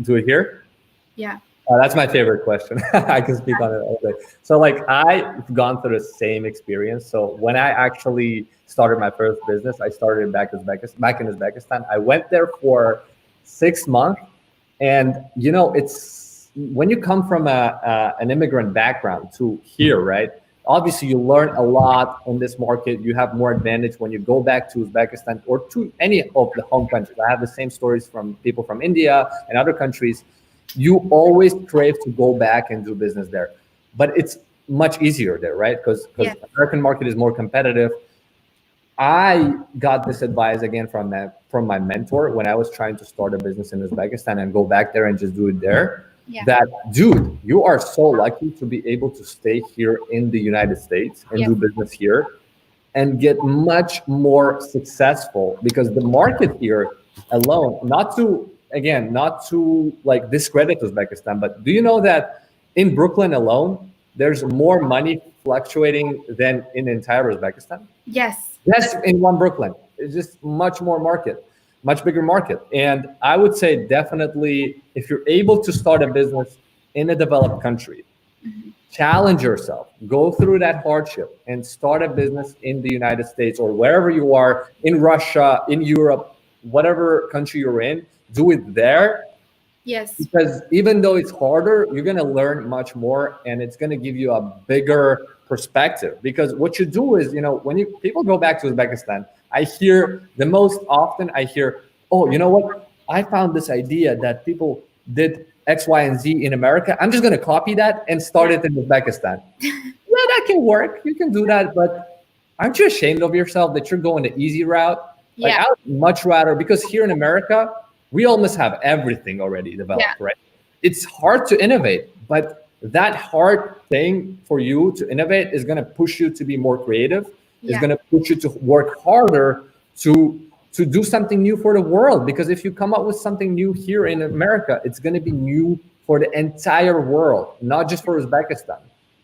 do it here. Yeah. That's my favorite question. I can speak on it all day. So, like, I've gone through the same experience. So, when I actually started my first business, I started back in Uzbekistan. I went there for 6 months, and it's when you come from an immigrant background to here, right? Obviously, you learn a lot in this market. You have more advantage when you go back to Uzbekistan or to any of the home countries. I have the same stories from people from India and other countries. You always crave to go back and do business there, but it's much easier there, right? Because Yes. American market is more competitive. I got this advice again from my mentor when I was trying to start a business in Uzbekistan and go back there and just do it there. Yeah. That dude, you are so lucky to be able to stay here in the United States and Yes. do business here and get much more successful because the market here alone, not to like discredit Uzbekistan, but do you know that in Brooklyn alone, there's more money fluctuating than in entire Uzbekistan? Yes. Yes, in one Brooklyn. It's just much more market, much bigger market. And I would say definitely if you're able to start a business in a developed country, challenge yourself, go through that hardship and start a business in the United States or wherever you are, in Russia, in Europe, whatever country you're in, do it there Yes. because even though it's harder, you're going to learn much more and it's going to give you a bigger perspective. Because what you do is, when people go back to Uzbekistan, I hear the most often, oh, you know what? I found this idea that people did X, Y, and Z in America. I'm just going to copy that and start it in Uzbekistan. Yeah, that can work. You can do that. But aren't you ashamed of yourself that you're going the easy route? Like, Yeah. I would much rather, because here in America, we almost have everything already Yeah. developed, right? It's hard to innovate, but that hard thing for you to innovate is going to push you to be more creative, is Yeah. going to push you to work harder to to do something new for the world. Because if you come up with something new here in America, it's going to be new for the entire world, not just for Uzbekistan.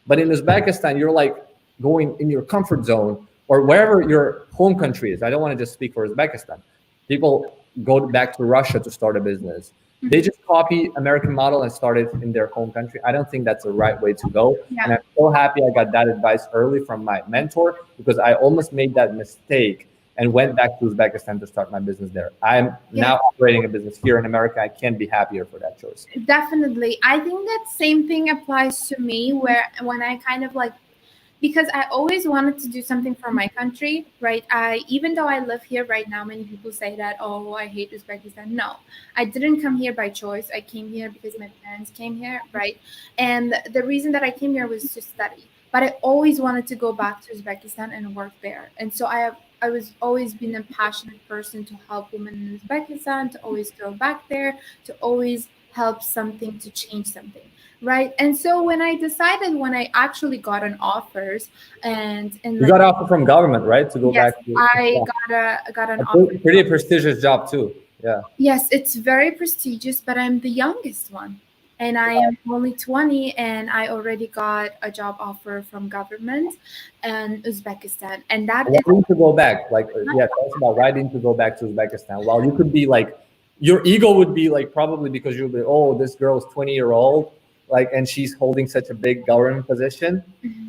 But in Uzbekistan, you're like going in your comfort zone or wherever your home country is. I don't want to just speak for Uzbekistan. People go back to Russia to start a business. They just copy American model and start it in their home country. I don't think that's the right way to go. And Yeah. I'm so happy I got that advice early from my mentor because I almost made that mistake and went back to Uzbekistan to start my business there. I'm Yeah. now operating a business here in America. I can't be happier for that choice. Definitely. I think that same thing applies to me where when I kind of like because I always wanted to do something for my country, right? I even though I live here right now, many people say that, oh, I hate Uzbekistan. No, I didn't come here by choice. I came here because my parents came here, right? And the reason that I came here was to study. But I always wanted to go back to Uzbekistan and work there. And so I was always been a passionate person to help women in Uzbekistan, to always go back there, to always help something to change something, right? And so when I actually got an offers and You like got offer from government, right, to go yes, back to I yeah. got an A offer. pretty prestigious job too. Yeah. Yes, it's very prestigious, but I'm the youngest one. And I am only 20 and I already got a job offer from government in Uzbekistan. And that Why is didn't you go back? Like, yeah, tell us about why didn't you go back to Uzbekistan? Well, you could be like, your ego would be like probably because you'll be, oh, this girl's 20-year-old, like, and she's holding such a big government position.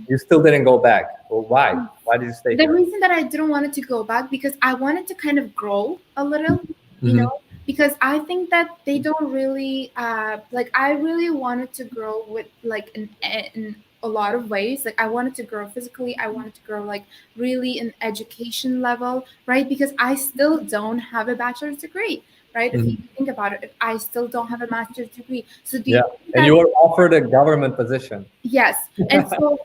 You still didn't go back. Well, why? Why did you stay the here? reason that I didn't want it to go back because I wanted to kind of grow a little, you Mhm. know, because I think that they don't really like I really wanted to grow with like in a lot of ways. Like I wanted to grow physically, I wanted to grow like really in education level, right? Because I still don't have a bachelor's degree, right? If you Mhm. think about it, if I still don't have a master's degree. So do you Yeah, think and that you were offered a government position. yes, and so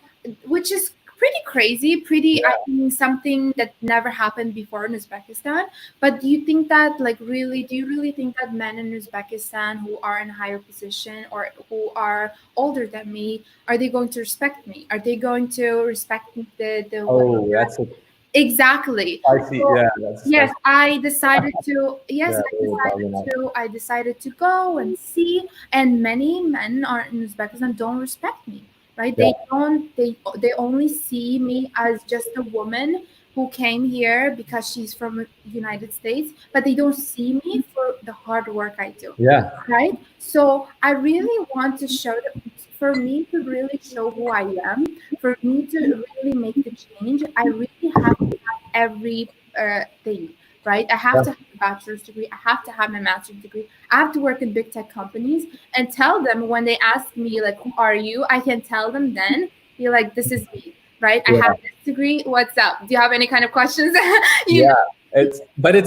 which is pretty crazy, pretty I think something that never happened before in Uzbekistan. But do you think that like really do you really think that men in Uzbekistan who are in a higher position or who are older than me, are they going to respect me? Are they going to respect the way Oh, that's a exactly. spicy. So Yeah, that's a yes, spicy. Yeah, really probably not. I decided to go and see, and many men are in Uzbekistan don't respect me, right? Yeah. They only see me as just a woman who came here because she's from the United States, but they don't see me for the hard work I do, Yeah. right? So I really want to show that for me to really show who I am, for me to really make the change, I really have to have every thing. right? I have Yeah. to have a bachelor's degree. I have to have my master's degree. I have to work in big tech companies and tell them when they ask me like, "Who are you?" I can tell them then, be like, "This is me." Right? I have Yeah. this degree. What's up? Do you have any kind of questions? you Yeah, know,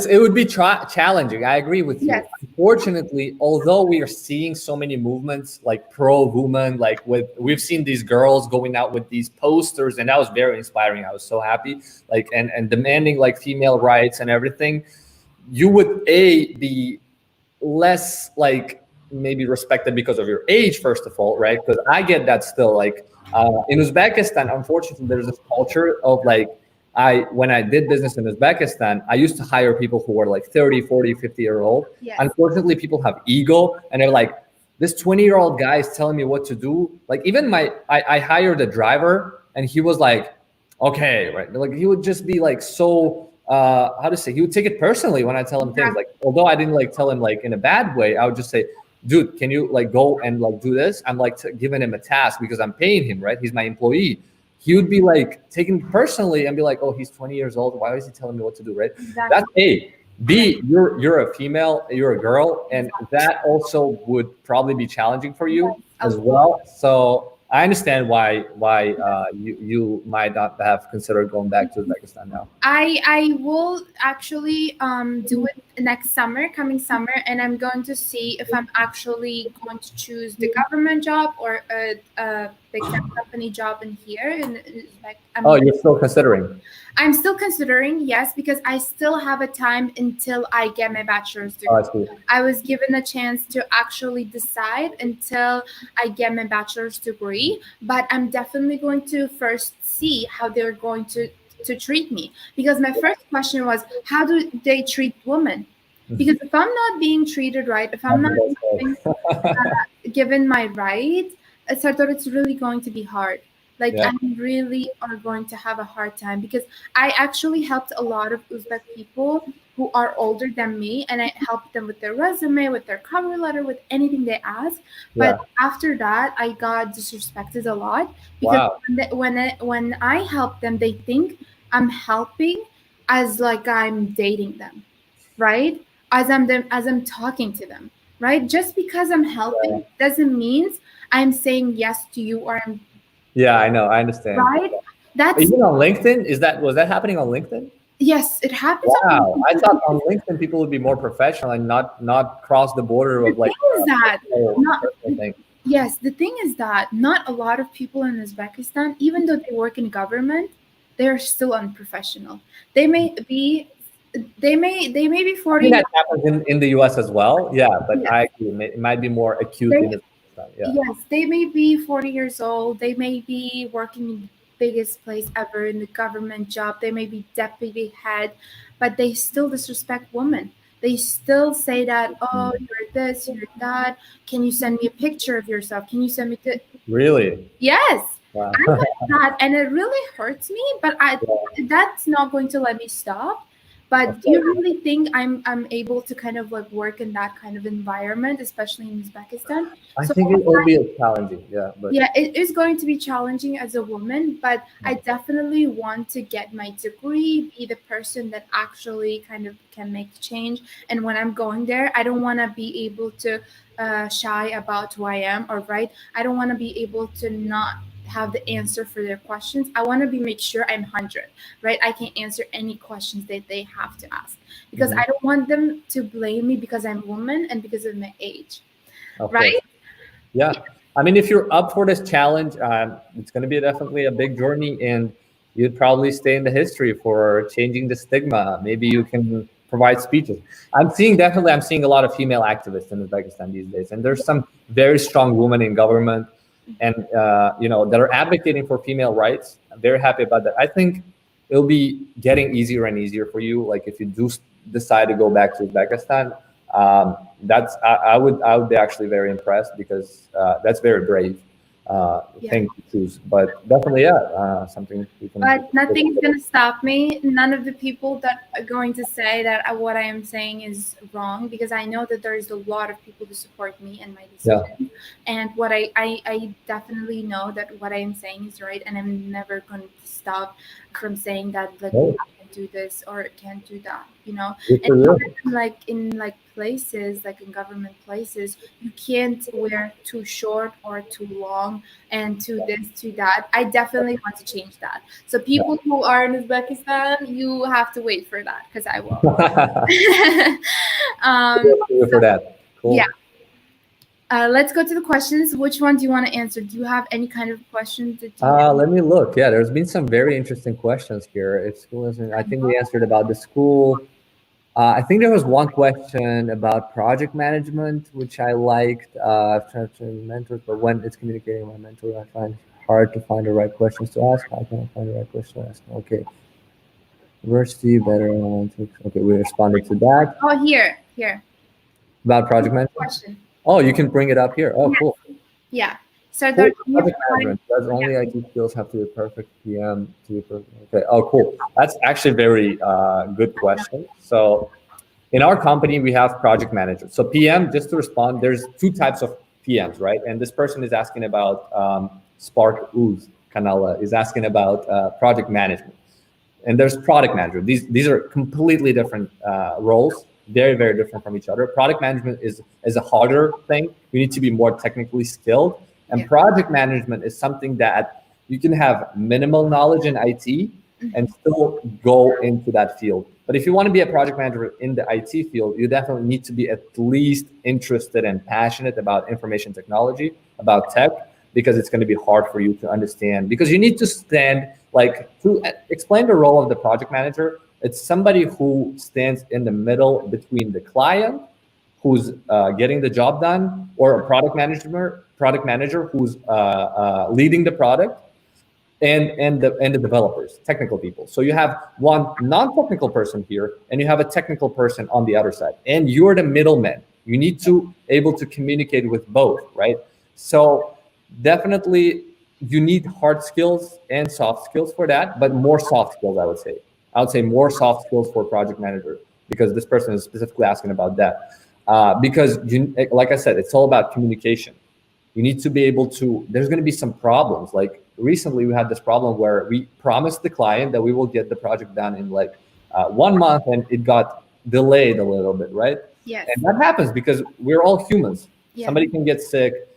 it would be challenging. I agree with yes, you. Unfortunately, although we are seeing so many movements like pro woman, like we've seen these girls going out with these posters, and that was very inspiring. I was so happy, like and demanding like female rights and everything. You would be less like maybe respected because of your age, first of all, right? Because I get that still. Like in Uzbekistan, unfortunately, there's this culture of like when I did business in Uzbekistan, I used to hire people who were like 30, 40, 50-year old. yes, Unfortunately, people have ego and they're like, this 20-year-old guy is telling me what to do. Like even I hired a driver and he was like, okay, right. Like he would just be like so how to say, he would take it personally when I tell him things. Like although I didn't like tell him like in a bad way, I would just say, dude, can you like go and like do this? I'm like giving him a task because I'm paying him, right? He's my employee. He would be like taking it personally and be like, oh, he's 20 years old. Why is he telling me what to do, right? That's exactly. A. B, you're a female, you're a girl, and that also would probably be challenging for Yes, you a as lot. well. So I understand why you might not have considered going back to Uzbekistan now. I will actually do it next summer, coming summer, and I'm going to see if I'm actually going to choose the government job or a big tech company job in here. In like, Oh, you're still considering. I'm still considering, yes, because I still have a time until I get my bachelor's Oh, degree. I see. I was given a chance to actually decide until I get my bachelor's degree, but I'm definitely going to first see how they're going to treat me. Because my first question was, how do they treat women? Because if I'm not being treated right, if I'm not being given my right, Sardar, it's really going to be hard. Like Yeah, I really are going to have a hard time because I actually helped a lot of Uzbek people who are older than me, and I helped them with their resume, with their cover letter, with anything they ask. But yeah. after that, I got disrespected a lot because Wow. when I help them, they think I'm helping as like I'm dating them, right? As I'm talking to them, right? Just because I'm Yeah, helping doesn't mean I'm saying yes to you or I'm yeah, I know. I understand. right. That's Even on LinkedIn, was that happening on LinkedIn? yes, it happens on Wow, I thought LinkedIn. on LinkedIn people would be more professional and not cross the border The of like thing is that not personal thing. yes, the thing is that not a lot of people in Uzbekistan, even though they work in government, they're still unprofessional. They may be they may be I think 40 that happens in the US as well. Yeah, but yes. I agree. It might be more acute They in Uzbekistan. Yeah, yes, they may be 40 years old. They may be working in the biggest place ever in the government job. They may be deputy head, but they still disrespect women. They still say that, oh, you're this, you're that. Can you send me a picture of yourself? Can you send me the really. yes, Wow. I got that, and it really hurts me. But Yeah, that's not going to let me stop. But of do you course. really think I'm able to kind of like work in that kind of environment, especially in Uzbekistan? I So think it will be challenging. Yeah, but yeah, it is going to be challenging as a woman, but I definitely want to get my degree, be the person that actually kind of can make the change. And when I'm going there, I don't want to be able to shy about who I am or right. I don't want to be able to not have the answer for their questions. I want to be make sure I'm 100, right? I can answer any questions that they have to ask because mhm, I don't want them to blame me because I'm a woman and because of my age, of course. right? Yeah. I mean, if you're up for this challenge, it's going to be definitely a big journey, and you'd probably stay in the history for changing the stigma. Maybe you can provide speeches. I'm seeing a lot of female activists in Uzbekistan these days, and there's some very strong women in government, and that are advocating for female rights. I'm very happy about that. I think it'll be getting easier and easier for you. Like if you do decide to go back to Uzbekistan, I would be actually very impressed because that's very brave Yeah. thing to choose. But definitely, yeah, something we can. But nothing's gonna stop me. None of the people that are going to say that what I am saying is wrong because I know that there is a lot of people who support me and my Yeah. decision. And what I definitely know that what I am saying is right, and I'm never going to stop from saying that like No. do this or can't do that, you know. Good And for you. even like in like places, like in government places, you can't wear too short or too long and to this, to that. I definitely want to change that. So people who are in Uzbekistan, you have to wait for that because I will. um, Good for you for that. yeah. Cool. Let's go to the questions. Which one do you want to answer? Do you have any kind of questions that you Let me look. Yeah, there's been some very interesting questions here. If school isn't, I think we answered about the school. I think there was one question about project management, which I liked. I've tried to mentors, but when it's communicating with my mentor, I find hard to find the right questions to ask. How can I find the right question to ask? Okay, university better. Okay, we responded to that Oh, here. about project management. Question. Oh, you can bring it up here. Oh, cool. Yeah. Sardar, Cool. can you Project management. Does only IT skills have to be perfect PM to be perfect? Okay. Oh, cool. That's actually a very good question. So in our company, we have project managers. So PM, just to respond, there's two types of PMs, right? And this person is asking about Spark Ooze Kanala is asking about project management. And there's product manager. These are completely different roles, very very different from each other. Product management is a harder thing. You need to be more technically skilled, and Yeah. project management is something that you can have minimal knowledge in IT and still go into that field. But if you want to be a project manager in the IT field, you definitely need to be at least interested and passionate about information technology, about tech, because it's going to be hard for you to understand. Because you need to stand, like, to explain the role of the project manager. It's somebody who stands in the middle between the client, who's getting the job done, or a product manager who's leading the product, and the developers, technical people. So you have one non-technical person here, and you have a technical person on the other side, and you're the middleman. You need to able to communicate with both, right? So definitely you need hard skills and soft skills for that, but more soft skills, I would say. I would say more soft skills for project manager, because this person is specifically asking about that. Because like I said, it's all about communication. You need to be able to, there's going to be some problems. Like recently we had this problem where we promised the client that we will get the project done in like 1 month, and it got delayed a little bit, right? Yes. And that happens because we're all humans. Yeah. Somebody can get sick.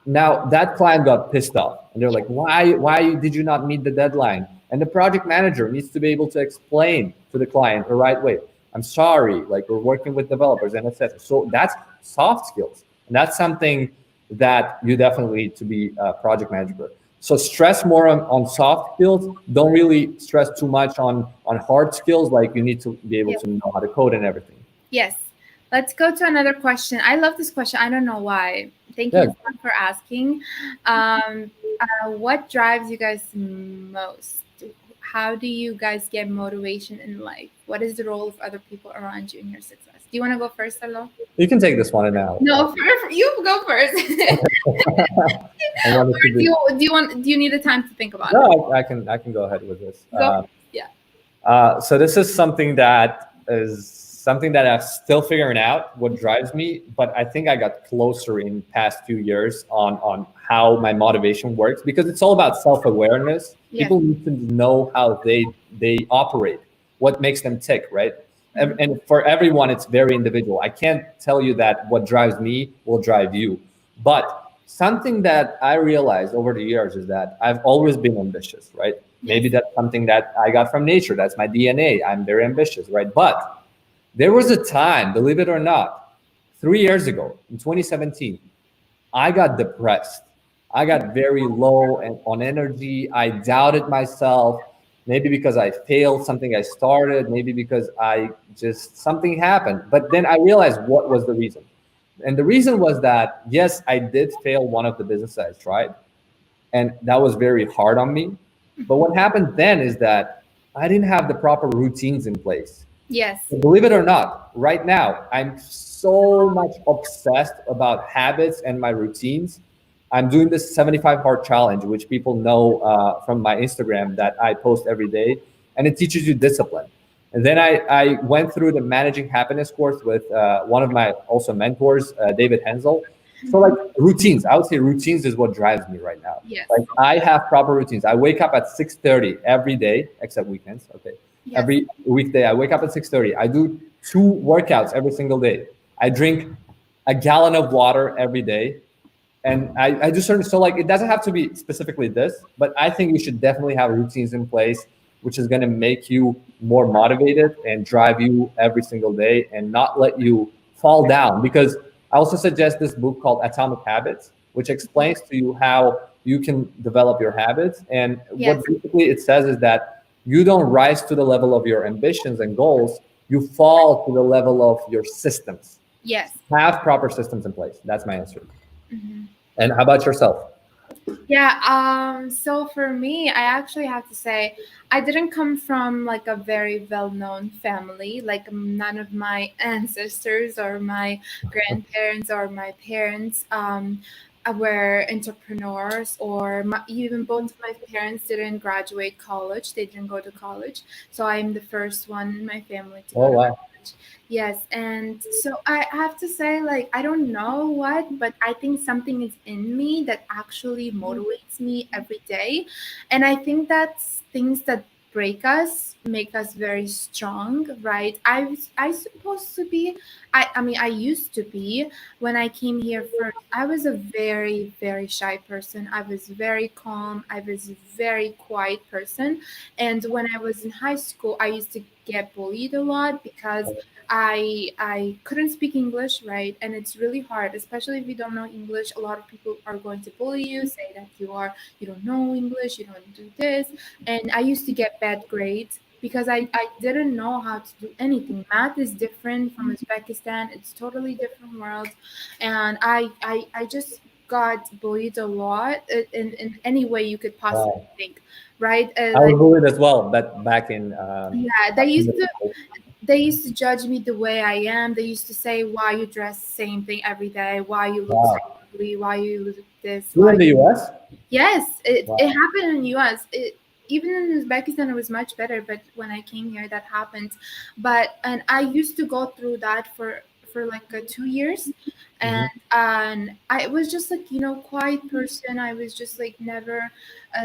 Now that client got pissed off, and they're like, why did you not meet the deadline? And the project manager needs to be able to explain to the client the right way. I'm sorry, like, we're working with developers and etc. So that's soft skills, and that's something that you definitely need to be a project manager. So stress more on soft skills. Don't really stress too much on hard skills. Like, you need to be able to know how to code and everything. Yes. Let's go to another question. I love this question. I don't know why. Thank you for asking. What drives you guys most? How do you guys get motivation in life? What is the role of other people around you in your success? Do you want to go first, Hello? You can take this one now. No, you go first. Do you need the time to think about it? No, I can go ahead with this. So this is something that I'm still figuring out what drives me, but I think I got closer in past few years on how my motivation works, because it's all about self-awareness. Yes. People need to know how they operate, what makes them tick, right? And for everyone, it's very individual. I can't tell you that what drives me will drive you. But something that I realized over the years is that I've always been ambitious, right? Maybe that's something that I got from nature. That's my DNA. I'm very ambitious, right? But there was a time, believe it or not, 3 years ago, in 2017, I got depressed. I got very low on energy. I doubted myself. Maybe because I failed something I started, maybe because something happened. But then I realized what was the reason. And the reason was that, yes, I did fail one of the businesses I tried, and that was very hard on me. But what happened then is that I didn't have the proper routines in place. Yes. So believe it or not, right now, I'm so much obsessed about habits and my routines. I'm doing this 75 hard challenge, which people know from my Instagram that I post every day, and it teaches you discipline. And then I went through the Managing Happiness course with one of my also mentors, David Hensel. So like routines, I would say routines is what drives me right now. Yes. Like, I have proper routines. I wake up at 6:30 every day, except weekends. Okay. Yes. every weekday. I wake up at 6:30. I do 2 workouts every single day. I drink a gallon of water every day, and I do certain. So like, it doesn't have to be specifically this, but I think you should definitely have routines in place, which is going to make you more motivated and drive you every single day, and not let you fall down. Because I also suggest this book called Atomic Habits, which explains to you how you can develop your habits. And what Yes. basically it says is that you don't rise to the level of your ambitions and goals, you fall to the level of your systems. Yes. Have proper systems in place. That's my answer. Mhm. And how about yourself? Yeah, so for me, I actually have to say I didn't come from like a very well-known family. Like none of my ancestors or my grandparents or my parents were entrepreneurs, or even both of my parents didn't graduate college. They didn't go to college. So I'm the first one in my family to go Oh to wow. college. Yes, and so I have to say, like, I don't know what, but I think something is in me that actually motivates me every day. And I think that's things that break us make us very strong, right? I supposed to be, I mean, I used to be when I came here first. I was a very, very shy person. I was very calm. I was a very quiet person. And when I was in high school, I used to get bullied a lot because I couldn't speak English, right? And it's really hard, especially if you don't know English. A lot of people are going to bully you, say that you don't know English, you don't do this. And I used to get bad grades because I didn't know how to do anything. Math is different from Uzbekistan. It's totally different world. And I just got bullied a lot in any way you could possibly Wow. think, right? I Like, was bullied as well, but back in yeah, they used to judge me the way I am. They used to say, "Why you dress the same thing every day? Why you look so wow. ugly? Why you look this? Here Why?" in the US? Yes, it Wow. happened in US. Even in Uzbekistan, it was much better. But when I came here, that happened. But and I used to go through that for like 2 years, Hmm. and I was just like, quiet person. I was just like never,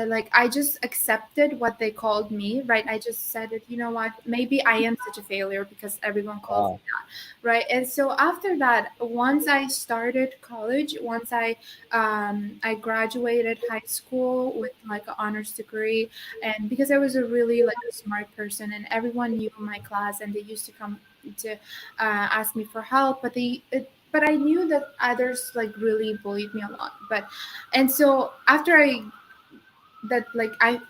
like, I just accepted what they called me, right? I just said it. You know what? Maybe I am such a failure because everyone calls me Wow. that, right? And so after that, once I started college, once I graduated high school with like an honors degree, and because I was a really like a smart person, and everyone knew my class, and they used to come to ask me for help, but I knew that others like really bullied me a lot. But and so after I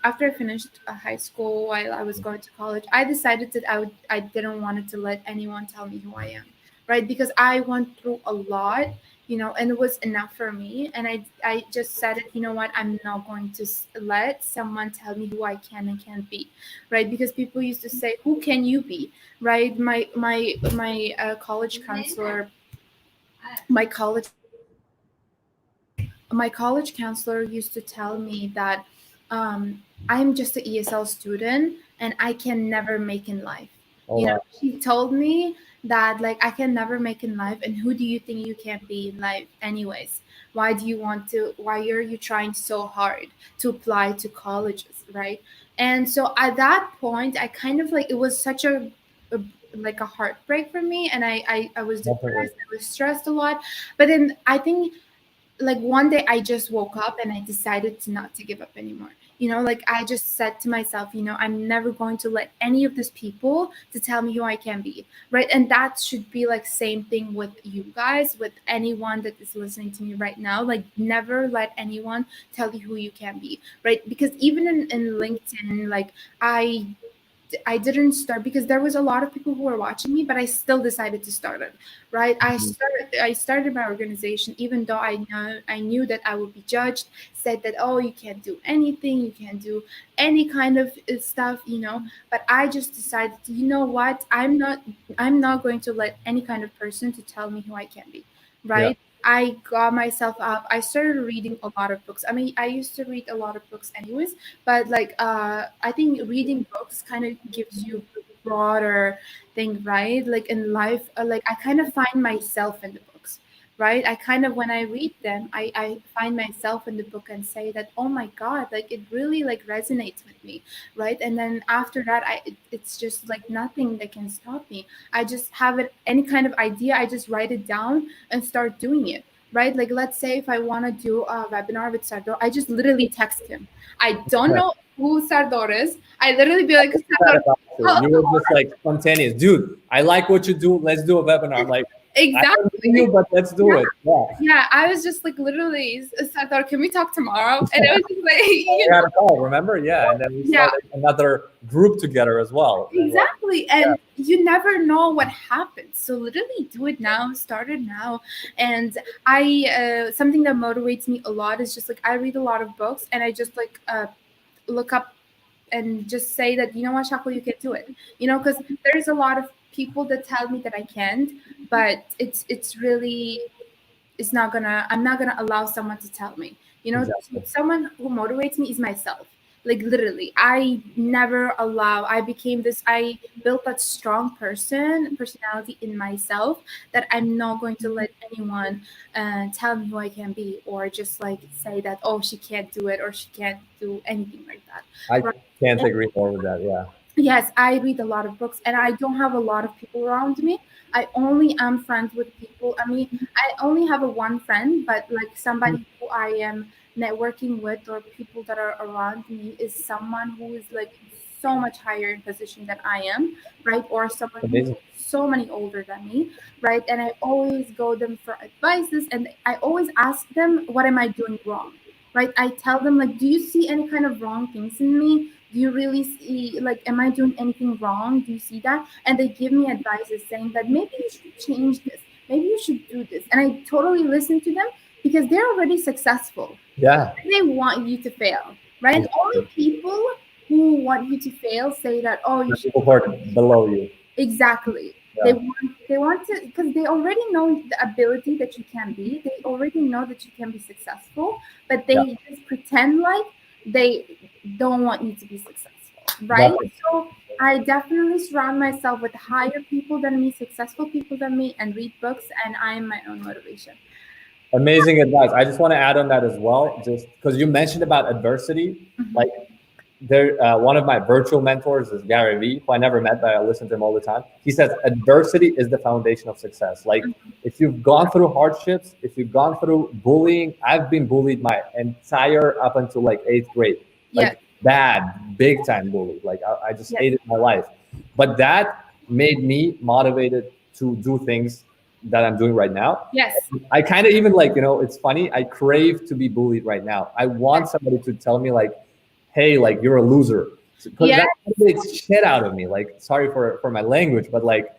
after I finished high school, while I was going to college, I decided that I didn't want to let anyone tell me who I am, right? Because I went through a lot, and it was enough for me. And I just said it, you know what? I'm not going to let someone tell me who I can and can't be, right? Because people used to say, "Who can you be?" Right? My college counselor, my college my college counselor used to tell me that I'm just an ESL student and I can never make in life. Oh wow. She told me that like I can never make in life, and who do you think you can be in life anyways? Why are you trying so hard to apply to colleges, right? And so at that point, I kind of like, it was such a like a heartbreak for me, and I was Definitely. depressed, I was stressed a lot. But then I think like one day I just woke up and I decided to not to give up anymore. Like I just said to myself, I'm never going to let any of these people to tell me who I can be, right? And that should be like same thing with you guys, with anyone that is listening to me right now. Like never let anyone tell you who you can be, right? Because even in LinkedIn, like I didn't start because there was a lot of people who were watching me, but I still decided to start it. Right? Mhm. I started my organization even though I knew that I would be judged, said that, oh, you can't do anything, you can't do any kind of stuff. But I just decided to, you know what? I'm not going to let any kind of person to tell me who I can be. Yeah. Right? I got myself up. I started reading a lot of books. I mean, I used to read a lot of books anyways, but like I think reading books kind of gives you broader thing, right? Like in life, like I kind of find myself in the books, right? I kind of, when I read them, I find myself in the book and say that, oh my God, like it really like resonates with me, right? And then after that, it's just like nothing that can stop me. I just have it, any kind of idea, I just write it down and start doing it, right? Like, let's say if I want to do a webinar with Sardor, I just literally text him. I don't know who Sardor is. I literally be like, That Sardor, about you. how You were just like spontaneous, dude. I like what you do. Let's do a webinar. I'm like, I don't know exactly. you, but let's do it. Yeah. Yeah, I was just like literally, Sardar, can we talk tomorrow? And it was just like, We had a call, remember? Yeah, and then we yeah, started another group together as well. And like, exactly. yeah, And you never know what happens. So literally do it now, start it now. And something that motivates me a lot is just like, I read a lot of books and I just like look up and just say that, you know what, Shako, you can do it. Because there's a lot of people that tell me that I can't, but it's really, I'm not gonna allow someone to tell me. exactly. Someone who motivates me is myself. Like literally, I never allow. I built that strong personality in myself that I'm not going to let anyone tell me who I can be, or just like say that, oh, she can't do it or she can't do anything like that. I Right? can't agree more with that. Yeah. Yes, I read a lot of books and I don't have a lot of people around me. I only am friends with people. I mean, I only have a one friend, but like somebody who I am networking with or people that are around me is someone who is like so much higher in position than I am, right? Or someone who's Amazing. so many older than me, right? And I always go them for advices and I always ask them, what am I doing wrong? Right? I tell them like, do you see any kind of wrong things in me? Do you really see, like, am I doing anything wrong? Do you see that? And they give me advices saying that maybe you should change this, maybe you should do this, and I totally listen to them because they're already successful. Yeah. They want you to fail, right? Only Exactly. people who want you to fail say that, oh, you The should. people who are below you. Exactly. They Yeah. want they want to, because they already know the ability that you can be. They already know that you can be successful, but Yeah. they just pretend like they don't want you to be successful, right? Definitely. So I definitely surround myself with higher people than me, successful people than me, and read books, and I am my own motivation. Amazing advice. I just want to add on that as well, just because you mentioned about adversity. Like there, one of my virtual mentors is Gary Vee, who I never met, but I listen to him all the time. He says adversity is the foundation of success. Like if you've gone through hardships, if you've gone through bullying, I've been bullied my entire up until like eighth grade, Yes, like bad, big time bully. Like I just yes, hated my life, but that made me motivated to do things that I'm doing right now. yes, I kind of even like, it's funny. I crave to be bullied right now. I want somebody to tell me like, hey, like you're a loser. Because yes, that makes shit out of me. Like, sorry for my language, but like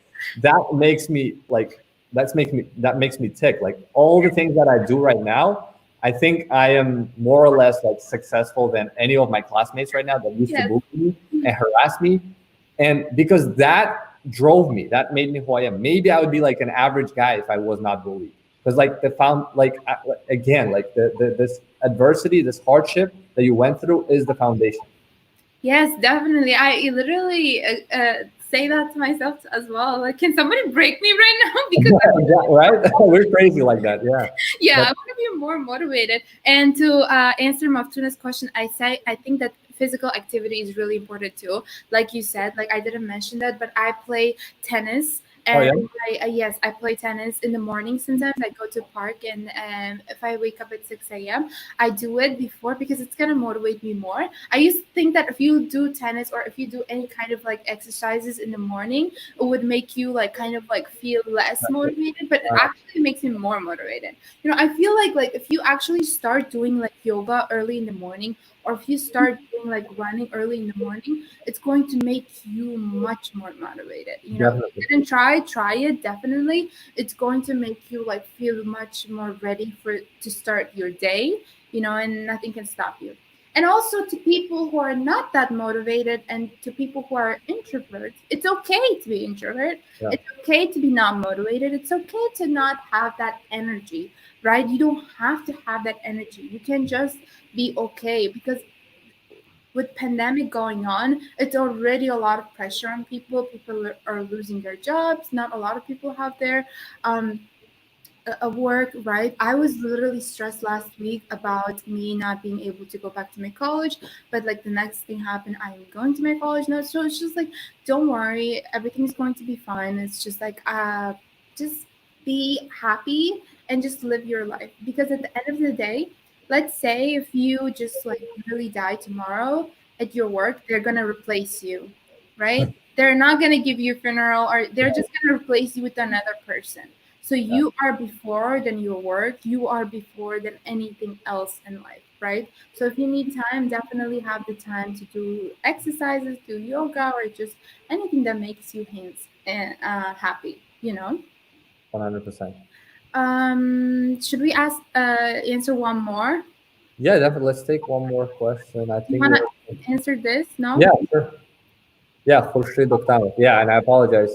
that makes me like that makes me tick. Like all the things that I do right now, I think I am more or less like successful than any of my classmates right now that used to yes, bully me and harass me. And because that drove me, that made me who I am. Maybe I would be like an average guy if I was not bullied. Because like again, like this adversity, this hardship that you went through is the foundation. yes, definitely. I literally say that to myself as well. Like, can somebody break me right now? Because Yeah, right? We're crazy like that. Yeah. yeah, But I want to be more motivated. And to answer Maftuna's question, I think that physical activity is really important too. Like you said, like I didn't mention that, but I play tennis. oh And yeah, yes, I play tennis in the morning. Sometimes I go to park, and if I wake up at 6 a.m., I do it before because it's gonna motivate me more. I used to think that if you do tennis or if you do any kind of like exercises in the morning, it would make you like kind of like feel less motivated, but it uh, actually makes me more motivated. I feel like if you actually start doing like yoga early in the morning, or if you start doing like running early in the morning, it's going to make you much more motivated. If you definitely. didn't try it, definitely. It's going to make you like feel much more ready for to start your day, and nothing can stop you. And also to people who are not that motivated and to people who are introverts, it's okay to be introvert. Yeah, It's okay to be not motivated. It's okay to not have that energy, right? You don't have to have that energy. You can just be okay, because with pandemic going on, it's already a lot of pressure on people. People are losing their jobs. Not a lot of people have their um, work, right? I was literally stressed last week about me not being able to go back to my college, but like the next thing happened, I'm going to my college now. So it's just like, don't worry, everything's going to be fine. It's just like, just be happy and just live your life. Because at the end of the day, let's say if you just like really die tomorrow at your work, they're gonna replace you, right? They're not gonna give you a funeral, or they're just gonna replace you with another person. So Yeah, you are before than your work, you are before than anything else in life, right? So if you need time, definitely have the time to do exercises, do yoga, or just anything that makes you hands and happy, you know. 100%. Should we answer one more? Yeah, definitely. Let's take one more question. I You think wanna we're, answer this? yeah, No? sure. Yeah, Khurshid Oktanov. Yeah, and I apologize,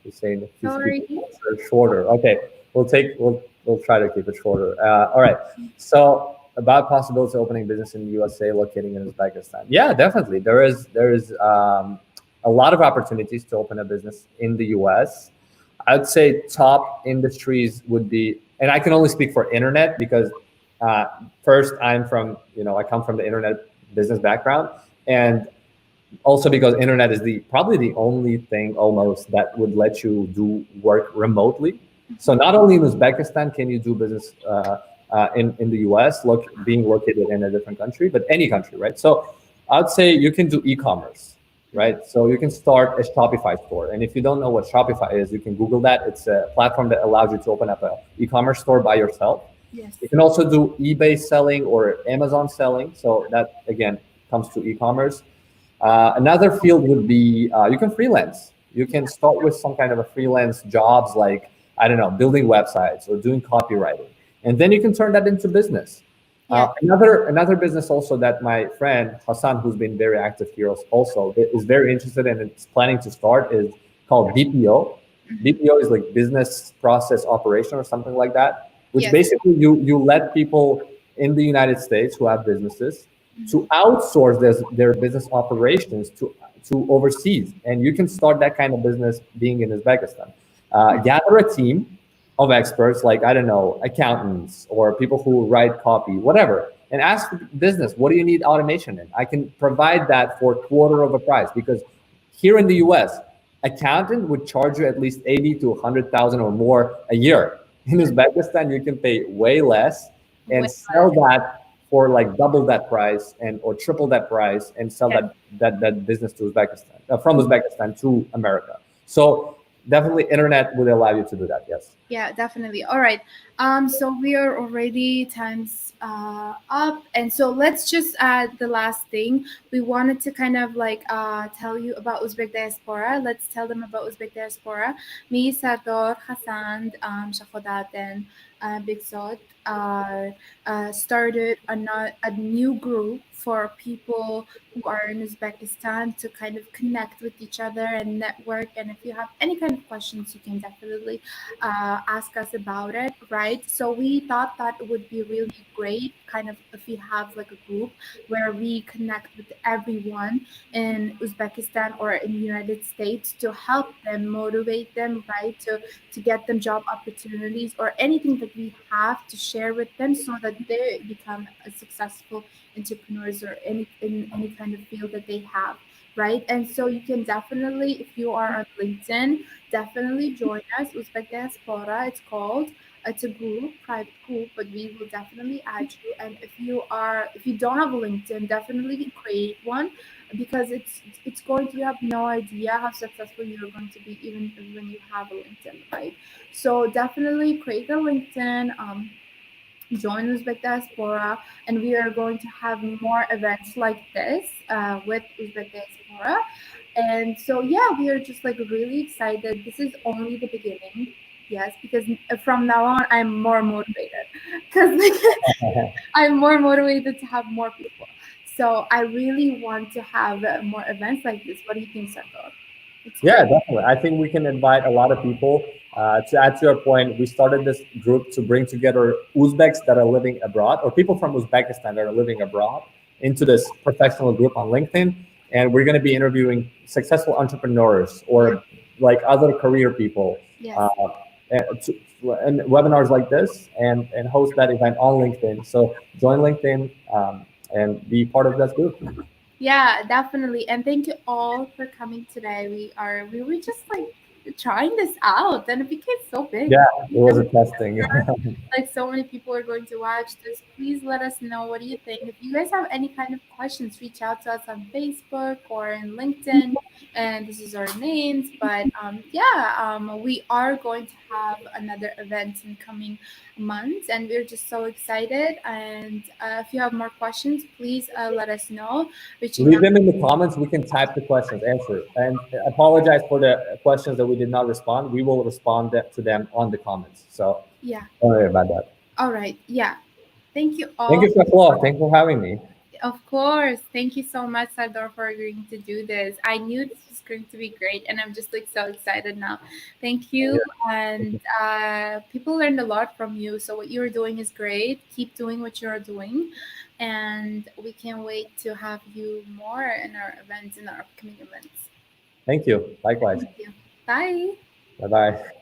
Hussein, if these Sorry. people are shorter. Okay, we'll try to keep it shorter. All right. So about possibilities of opening business in the USA, locating in Uzbekistan. Yeah, definitely. There is a lot of opportunities to open a business in the US. I'd say top industries would be, and I can only speak for internet because uh, first I come from the internet business background, and also because internet is the probably the only thing almost that would let you do work remotely. So not only in Uzbekistan can you do business in the US, being located in a different country, but any country, right? So I'd say you can do e-commerce, right? So you can start a Shopify store, and if you don't know what Shopify is, you can Google that. It's a platform that allows you to open up a e-commerce store by yourself. Yes. You can also do eBay selling or Amazon selling. So that again comes to e-commerce. Another field would be you can freelance. You can start with some kind of a freelance jobs like I don't know, building websites or doing copywriting, and then you can turn that into business. Yeah. Another business also that my friend Hassan, who's been very active here, also is very interested in and is planning to start is called BPO. BPO is like business process operation or something like that, which Yes. basically you let people in the United States who have businesses to outsource their business operations to overseas, and you can start that kind of business being in Uzbekistan. Gather a team of experts like I don't know accountants or people who write copy, whatever, and ask the business, what do you need automation in? I can provide that for a quarter of a price because here in the U.S. accountant would charge you at least 80 to 100,000 or more a year. In Uzbekistan, you can pay way less and Way sell that for like double that price and or triple that price and sell less. that business to Uzbekistan from Uzbekistan to America. So definitely internet would allow you to do that. Yes. Yeah, definitely. All right. So we are already times up, and so let's just add the last thing. We wanted to kind of like tell you about Uzbek diaspora. Let's tell them about Uzbek diaspora. Me, Sardor, Hassan, Shakhodat, and Big Sod started a new group for people who are in Uzbekistan to kind of connect with each other and network. And if you have any kind of questions, you can definitely ask us about it, right? So we thought that it would be really great, kind of, if we have like a group where we connect with everyone in Uzbekistan or in the United States to help them, motivate them, right? To get them job opportunities or anything that we have to share with them so that they become a successful entrepreneurs or in any kind of field that they have, right? And so you can definitely, if you are on LinkedIn, definitely join us. Uzbek Diaspora, it's called. It's a group, private group, but we will definitely add you. And if you don't have a LinkedIn, definitely create one because it's going to, you have no idea how successful you're going to be even when you have a LinkedIn, right? So definitely create a LinkedIn. Join Uzbek Diaspora, and we are going to have more events like this with Uzbek Diaspora. And so, yeah, we are just like really excited. This is only the beginning. Yes, because from now on, I'm more motivated because I'm more motivated to have more people. So I really want to have more events like this. What do you think, Sardar? It's Yeah, great. definitely. I think we can invite a lot of people. To add to your point, we started this group to bring together Uzbeks that are living abroad or people from Uzbekistan that are living abroad into this professional group on LinkedIn. And we're going to be interviewing successful entrepreneurs Yeah. or like other career people, Yes. uh, and webinars like this and host that event on LinkedIn. So join LinkedIn and be part of that group. Yeah, definitely. And thank you all for coming today. We were just like trying this out and it became so big. Yeah, it was And a testing. like so many people are going to watch this. Please let us know what do you think. If you guys have any kind of questions, reach out to us on Facebook or in LinkedIn. And this is our names. But we are going to have another event in coming months, and we're just so excited. And if you have more questions, please let us know. Reaching Leave out. them in the comments. We can type the questions, answer it. And apologize for the questions that we did not respond. We will respond to them on the comments. So Yeah. don't worry about that. All right. Yeah. Thank you Thank all. you, Shafla. Thanks for having me. Of course. Thank you so much, Sardor, for agreeing to do this. I knew this was going to be great, and I'm just like so excited now. Thank you. And people learned a lot from you. So, what you're doing is great. Keep doing what you're doing. And we can't wait to have you more in our events, in our upcoming events. Thank you. Likewise. Thank you. Bye. Bye bye.